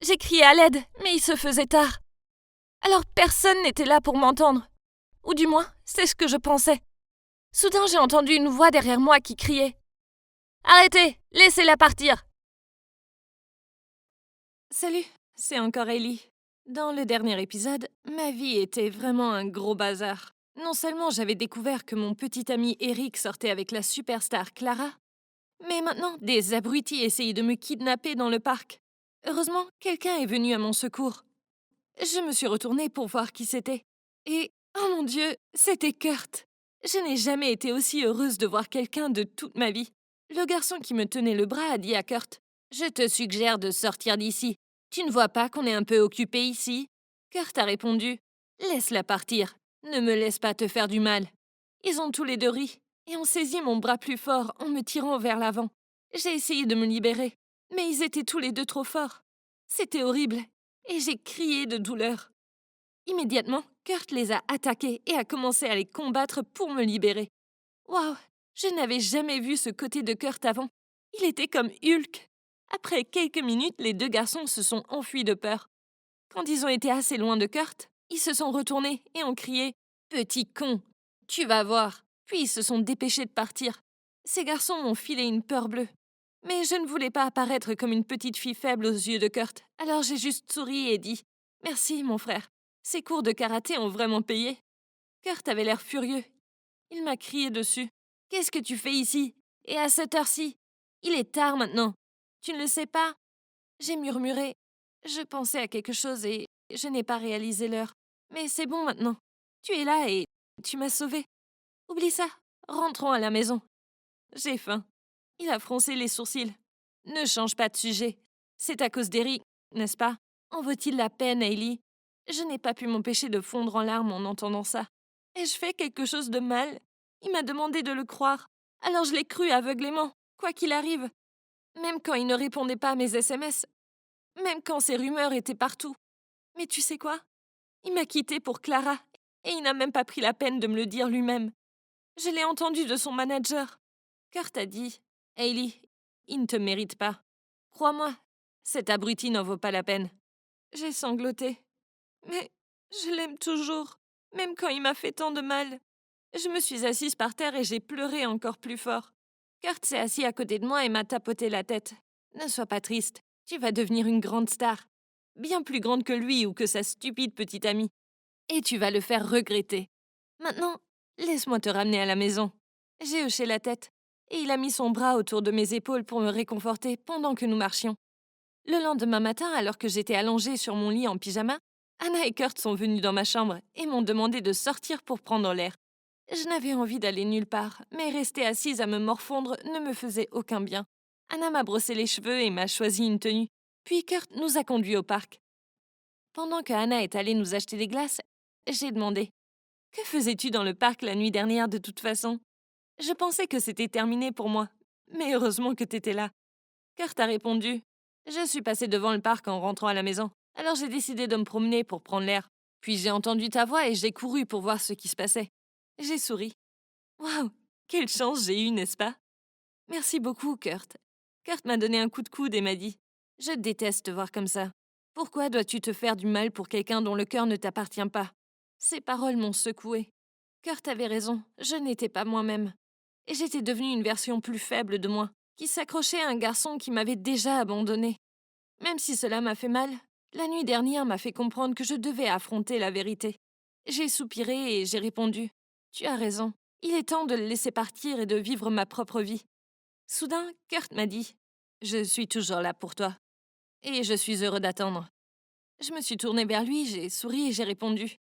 J'ai crié à l'aide, mais il se faisait tard. Alors personne n'était là pour m'entendre. Ou du moins, c'est ce que je pensais. Soudain, j'ai entendu une voix derrière moi qui criait « Arrêtez! Laissez-la partir !» Salut, c'est encore Ellie. Dans le dernier épisode, ma vie était vraiment un gros bazar. Non seulement j'avais découvert que mon petit ami Eric sortait avec la superstar Clara, mais maintenant, des abrutis essayaient de me kidnapper dans le parc. Heureusement, quelqu'un est venu à mon secours. Je me suis retournée pour voir qui c'était. Et, oh mon Dieu, c'était Kurt. Je n'ai jamais été aussi heureuse de voir quelqu'un de toute ma vie. Le garçon qui me tenait le bras a dit à Kurt « Je te suggère de sortir d'ici. Tu ne vois pas qu'on est un peu occupé ici ?» Kurt a répondu « Laisse-la partir. Ne me laisse pas te faire du mal. » Ils ont tous les 2 ri et ont saisi mon bras plus fort en me tirant vers l'avant. J'ai essayé de me libérer, mais ils étaient tous les 2 trop forts. C'était horrible et j'ai crié de douleur. Immédiatement, Kurt les a attaqués et a commencé à les combattre pour me libérer. Waouh, je n'avais jamais vu ce côté de Kurt avant. Il était comme Hulk. Après quelques minutes, les 2 garçons se sont enfuis de peur. Quand ils ont été assez loin de Kurt, ils se sont retournés et ont crié « Petit con, tu vas voir !» Puis ils se sont dépêchés de partir. Ces garçons m'ont filé une peur bleue. Mais je ne voulais pas apparaître comme une petite fille faible aux yeux de Kurt, alors j'ai juste souri et dit « Merci, mon frère. Ces cours de karaté ont vraiment payé. » Kurt avait l'air furieux. Il m'a crié dessus. « Qu'est-ce que tu fais ici? Et à cette heure-ci? Il est tard maintenant. Tu ne le sais pas ?» J'ai murmuré. Je pensais à quelque chose et je n'ai pas réalisé l'heure. Mais c'est bon maintenant. Tu es là et tu m'as sauvée. Oublie ça. Rentrons à la maison. J'ai faim. Il a froncé les sourcils. Ne change pas de sujet. C'est à cause d'Eric, n'est-ce pas? En vaut-il la peine, Hailey? Je n'ai pas pu m'empêcher de fondre en larmes en entendant ça. Ai-je fait quelque chose de mal? Il m'a demandé de le croire. Alors je l'ai cru aveuglément, quoi qu'il arrive. Même quand il ne répondait pas à mes SMS. Même quand ces rumeurs étaient partout. Mais tu sais quoi? Il m'a quitté pour Clara. Et il n'a même pas pris la peine de me le dire lui-même. Je l'ai entendu de son manager. Kurt a dit « Hailey, il ne te mérite pas. » Crois-moi, cet abruti n'en vaut pas la peine. J'ai sangloté. Mais je l'aime toujours, même quand il m'a fait tant de mal. Je me suis assise par terre et j'ai pleuré encore plus fort. Kurt s'est assis à côté de moi et m'a tapoté la tête. Ne sois pas triste, tu vas devenir une grande star. Bien plus grande que lui ou que sa stupide petite amie. Et tu vas le faire regretter. Maintenant, laisse-moi te ramener à la maison. J'ai hoché la tête, et il a mis son bras autour de mes épaules pour me réconforter pendant que nous marchions. Le lendemain matin, alors que j'étais allongée sur mon lit en pyjama, Anna et Kurt sont venus dans ma chambre et m'ont demandé de sortir pour prendre l'air. Je n'avais envie d'aller nulle part, mais rester assise à me morfondre ne me faisait aucun bien. Anna m'a brossé les cheveux et m'a choisi une tenue. Puis Kurt nous a conduits au parc. Pendant que Anna est allée nous acheter des glaces, j'ai demandé: que faisais-tu dans le parc la nuit dernière de toute façon? Je pensais que c'était terminé pour moi. Mais heureusement que t'étais là. Kurt a répondu: je suis passé devant le parc en rentrant à la maison. Alors j'ai décidé de me promener pour prendre l'air. Puis j'ai entendu ta voix et j'ai couru pour voir ce qui se passait. J'ai souri. Waouh, quelle chance j'ai eue, n'est-ce pas? Merci beaucoup, Kurt. Kurt m'a donné un coup de coude et m'a dit: je déteste te voir comme ça. Pourquoi dois-tu te faire du mal pour quelqu'un dont le cœur ne t'appartient pas? Ces paroles m'ont secouée. Kurt avait raison, je n'étais pas moi-même. Et j'étais devenue une version plus faible de moi, qui s'accrochait à un garçon qui m'avait déjà abandonnée. Même si cela m'a fait mal, la nuit dernière m'a fait comprendre que je devais affronter la vérité. J'ai soupiré et j'ai répondu: tu as raison, il est temps de le laisser partir et de vivre ma propre vie. Soudain, Kurt m'a dit: je suis toujours là pour toi. Et je suis heureux d'attendre. Je me suis tournée vers lui, j'ai souri et j'ai répondu: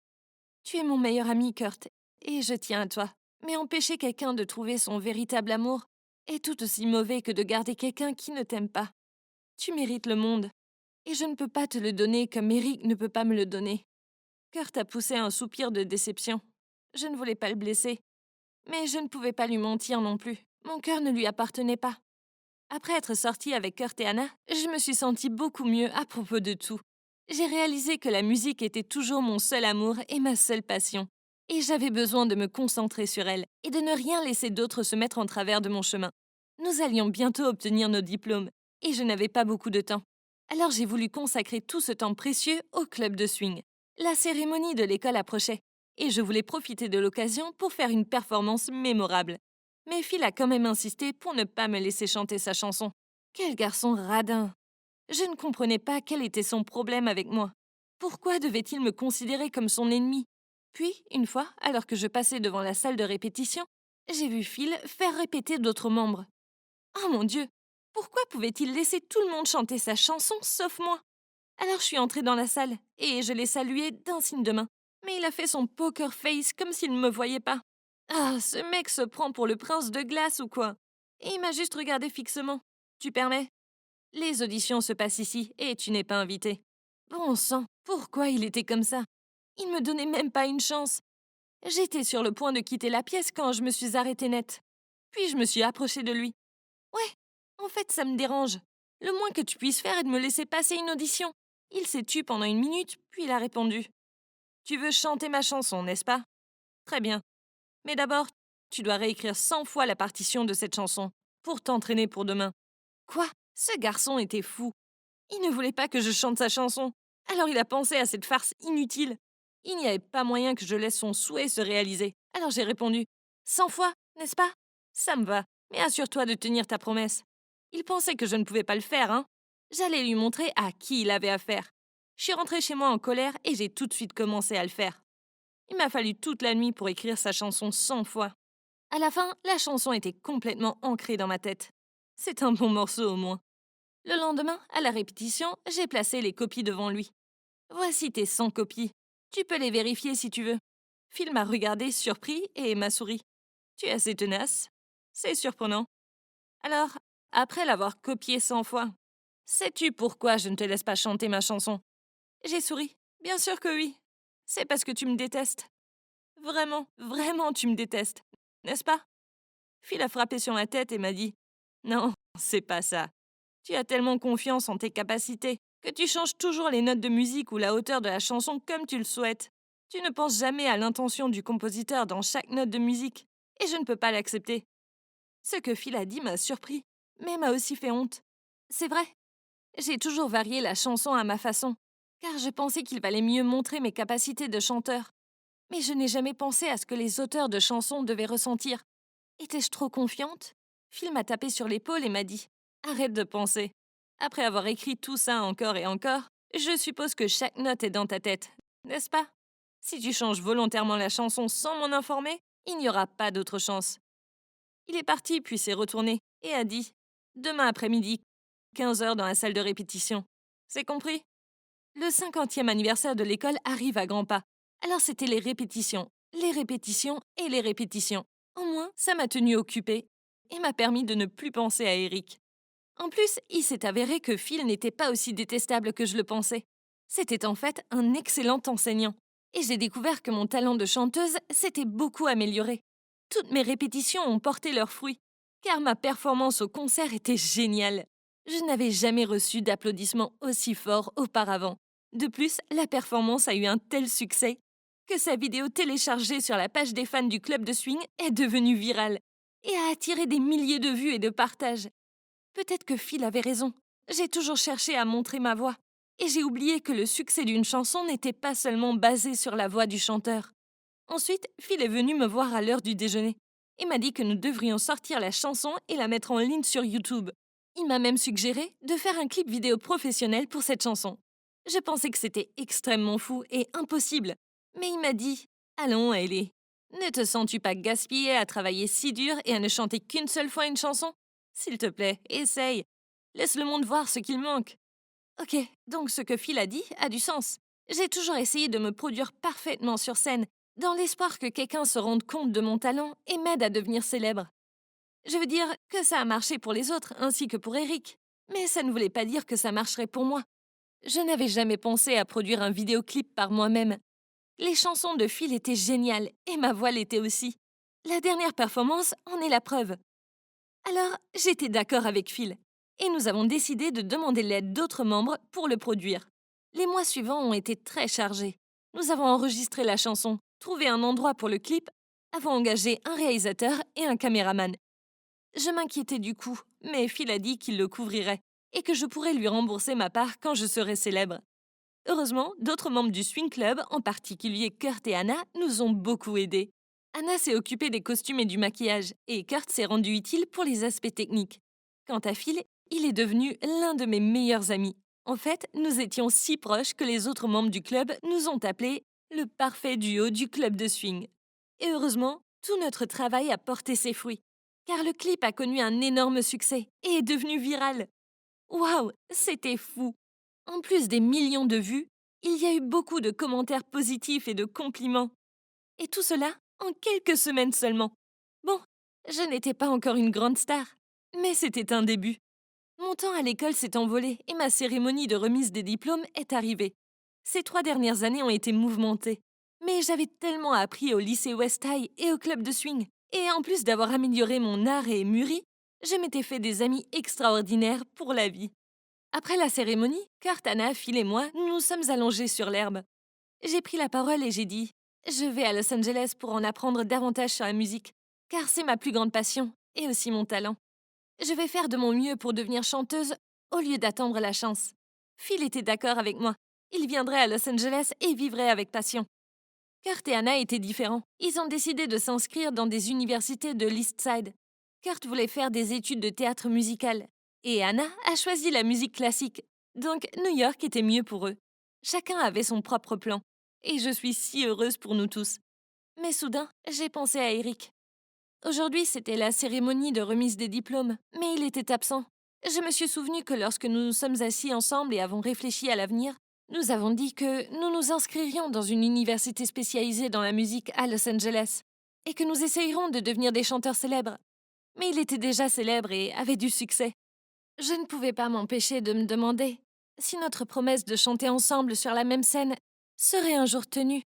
tu es mon meilleur ami, Kurt, et je tiens à toi. Mais empêcher quelqu'un de trouver son véritable amour est tout aussi mauvais que de garder quelqu'un qui ne t'aime pas. Tu mérites le monde, et je ne peux pas te le donner comme Eric ne peut pas me le donner. Kurt a poussé un soupir de déception. Je ne voulais pas le blesser, mais je ne pouvais pas lui mentir non plus. Mon cœur ne lui appartenait pas. Après être sortie avec Kurt et Anna, je me suis sentie beaucoup mieux à propos de tout. J'ai réalisé que la musique était toujours mon seul amour et ma seule passion. Et j'avais besoin de me concentrer sur elle et de ne rien laisser d'autre se mettre en travers de mon chemin. Nous allions bientôt obtenir nos diplômes, et je n'avais pas beaucoup de temps. Alors j'ai voulu consacrer tout ce temps précieux au club de swing. La cérémonie de l'école approchait, et je voulais profiter de l'occasion pour faire une performance mémorable. Mais Phil a quand même insisté pour ne pas me laisser chanter sa chanson. Quel garçon radin! Je ne comprenais pas quel était son problème avec moi. Pourquoi devait-il me considérer comme son ennemi? Puis, une fois, alors que je passais devant la salle de répétition, j'ai vu Phil faire répéter d'autres membres. Oh mon Dieu! Pourquoi pouvait-il laisser tout le monde chanter sa chanson sauf moi? Alors je suis entrée dans la salle et je l'ai salué d'un signe de main. Mais il a fait son poker face comme s'il ne me voyait pas. Ah, ce mec se prend pour le prince de glace ou quoi? Et il m'a juste regardé fixement. Tu permets? Les auditions se passent ici et tu n'es pas invité. Bon sang, pourquoi il était comme ça? Il me donnait même pas une chance. J'étais sur le point de quitter la pièce quand je me suis arrêtée net. Puis je me suis approchée de lui. Ouais, en fait, ça me dérange. Le moins que tu puisses faire est de me laisser passer une audition. Il s'est tu pendant une minute, puis il a répondu: tu veux chanter ma chanson, n'est-ce pas? Très bien. Mais d'abord, tu dois réécrire 100 fois la partition de cette chanson pour t'entraîner pour demain. Quoi? Ce garçon était fou. Il ne voulait pas que je chante sa chanson. Alors il a pensé à cette farce inutile. Il n'y avait pas moyen que je laisse son souhait se réaliser. Alors j'ai répondu: 100 fois, n'est-ce pas? Ça me va, mais assure-toi de tenir ta promesse. Il pensait que je ne pouvais pas le faire, hein? J'allais lui montrer à qui il avait affaire. Je suis rentrée chez moi en colère et j'ai tout de suite commencé à le faire. Il m'a fallu toute la nuit pour écrire sa chanson 100 fois. À la fin, la chanson était complètement ancrée dans ma tête. C'est un bon morceau au moins. Le lendemain, à la répétition, j'ai placé les copies devant lui. Voici tes 100 copies. Tu peux les vérifier si tu veux. Phil m'a regardé surpris et m'a souri. Tu es assez tenace. C'est surprenant. Alors, après l'avoir copié 100 fois, sais-tu pourquoi je ne te laisse pas chanter ma chanson? J'ai souri. Bien sûr que oui. C'est parce que tu me détestes. Vraiment, vraiment tu me détestes. N'est-ce pas? Phil a frappé sur ma tête et m'a dit: non, c'est pas ça. Tu as tellement confiance en tes capacités que tu changes toujours les notes de musique ou la hauteur de la chanson comme tu le souhaites. Tu ne penses jamais à l'intention du compositeur dans chaque note de musique, et je ne peux pas l'accepter. Ce que Phil a dit m'a surpris, mais m'a aussi fait honte. C'est vrai, J'ai toujours varié la chanson à ma façon, car je pensais qu'il valait mieux montrer mes capacités de chanteur. Mais je n'ai jamais pensé à ce que les auteurs de chansons devaient ressentir. Étais-je trop confiante? Phil m'a tapé sur l'épaule et m'a dit: Arrête de penser. Après avoir écrit tout ça encore et encore, je suppose que chaque note est dans ta tête, n'est-ce pas? Si tu changes volontairement la chanson sans m'en informer, il n'y aura pas d'autre chance. Il est parti puis s'est retourné et a dit: Demain après-midi, 15 heures dans la salle de répétition. C'est compris? Le 50e anniversaire de l'école arrive à grands pas. Alors c'était les répétitions et les répétitions. Au moins, ça m'a tenue occupée et m'a permis de ne plus penser à Eric. En plus, il s'est avéré que Phil n'était pas aussi détestable que je le pensais. C'était en fait un excellent enseignant. Et j'ai découvert que mon talent de chanteuse s'était beaucoup amélioré. Toutes mes répétitions ont porté leurs fruits, car ma performance au concert était géniale. Je n'avais jamais reçu d'applaudissements aussi forts auparavant. De plus, la performance a eu un tel succès que sa vidéo téléchargée sur la page des fans du club de swing est devenue virale et a attiré des milliers de vues et de partages. Peut-être que Phil avait raison. J'ai toujours cherché à montrer ma voix. Et j'ai oublié que le succès d'une chanson n'était pas seulement basé sur la voix du chanteur. Ensuite, Phil est venu me voir à l'heure du déjeuner et m'a dit que nous devrions sortir la chanson et la mettre en ligne sur YouTube. Il m'a même suggéré de faire un clip vidéo professionnel pour cette chanson. Je pensais que c'était extrêmement fou et impossible. Mais il m'a dit: Allons, Hailey, ne te sens-tu pas gaspillée à travailler si dur et à ne chanter qu'une seule fois une chanson? S'il te plaît, essaye. Laisse le monde voir ce qu'il manque. Ok, donc ce que Phil a dit a du sens. J'ai toujours essayé de me produire parfaitement sur scène, dans l'espoir que quelqu'un se rende compte de mon talent et m'aide à devenir célèbre. Je veux dire que ça a marché pour les autres, ainsi que pour Eric. Mais ça ne voulait pas dire que ça marcherait pour moi. Je n'avais jamais pensé à produire un vidéoclip par moi-même. Les chansons de Phil étaient géniales, et ma voix l'était aussi. La dernière performance en est la preuve. Alors, j'étais d'accord avec Phil, et nous avons décidé de demander l'aide d'autres membres pour le produire. Les mois suivants ont été très chargés. Nous avons enregistré la chanson, trouvé un endroit pour le clip, avons engagé un réalisateur et un caméraman. Je m'inquiétais du coup, mais Phil a dit qu'il le couvrirait et que je pourrais lui rembourser ma part quand je serais célèbre. Heureusement, d'autres membres du Swing Club, en particulier Kurt et Anna, nous ont beaucoup aidés. Anna s'est occupée des costumes et du maquillage, et Kurt s'est rendu utile pour les aspects techniques. Quant à Phil, il est devenu l'un de mes meilleurs amis. En fait, nous étions si proches que les autres membres du club nous ont appelés le parfait duo du club de swing. Et heureusement, tout notre travail a porté ses fruits, car le clip a connu un énorme succès et est devenu viral. Waouh, c'était fou! En plus des millions de vues, il y a eu beaucoup de commentaires positifs et de compliments. Et tout cela en quelques semaines seulement. Bon, je n'étais pas encore une grande star, mais c'était un début. Mon temps à l'école s'est envolé et ma cérémonie de remise des diplômes est arrivée. Ces 3 dernières années ont été mouvementées. Mais j'avais tellement appris au lycée West High et au club de swing. Et en plus d'avoir amélioré mon art et mûri, je m'étais fait des amis extraordinaires pour la vie. Après la cérémonie, Kurt, Anna, Phil et moi, nous nous sommes allongés sur l'herbe. J'ai pris la parole et j'ai dit: Je vais à Los Angeles pour en apprendre davantage sur la musique, car c'est ma plus grande passion et aussi mon talent. Je vais faire de mon mieux pour devenir chanteuse au lieu d'attendre la chance. Phil était d'accord avec moi. Il viendrait à Los Angeles et vivrait avec passion. Kurt et Anna étaient différents. Ils ont décidé de s'inscrire dans des universités de l'East Side. Kurt voulait faire des études de théâtre musical. Et Anna a choisi la musique classique. Donc New York était mieux pour eux. Chacun avait son propre plan. Et je suis si heureuse pour nous tous. Mais soudain, j'ai pensé à Eric. Aujourd'hui, c'était la cérémonie de remise des diplômes, mais il était absent. Je me suis souvenu que lorsque nous nous sommes assis ensemble et avons réfléchi à l'avenir, nous avons dit que nous nous inscririons dans une université spécialisée dans la musique à Los Angeles et que nous essayerions de devenir des chanteurs célèbres. Mais il était déjà célèbre et avait du succès. Je ne pouvais pas m'empêcher de me demander si notre promesse de chanter ensemble sur la même scène serait un jour tenue.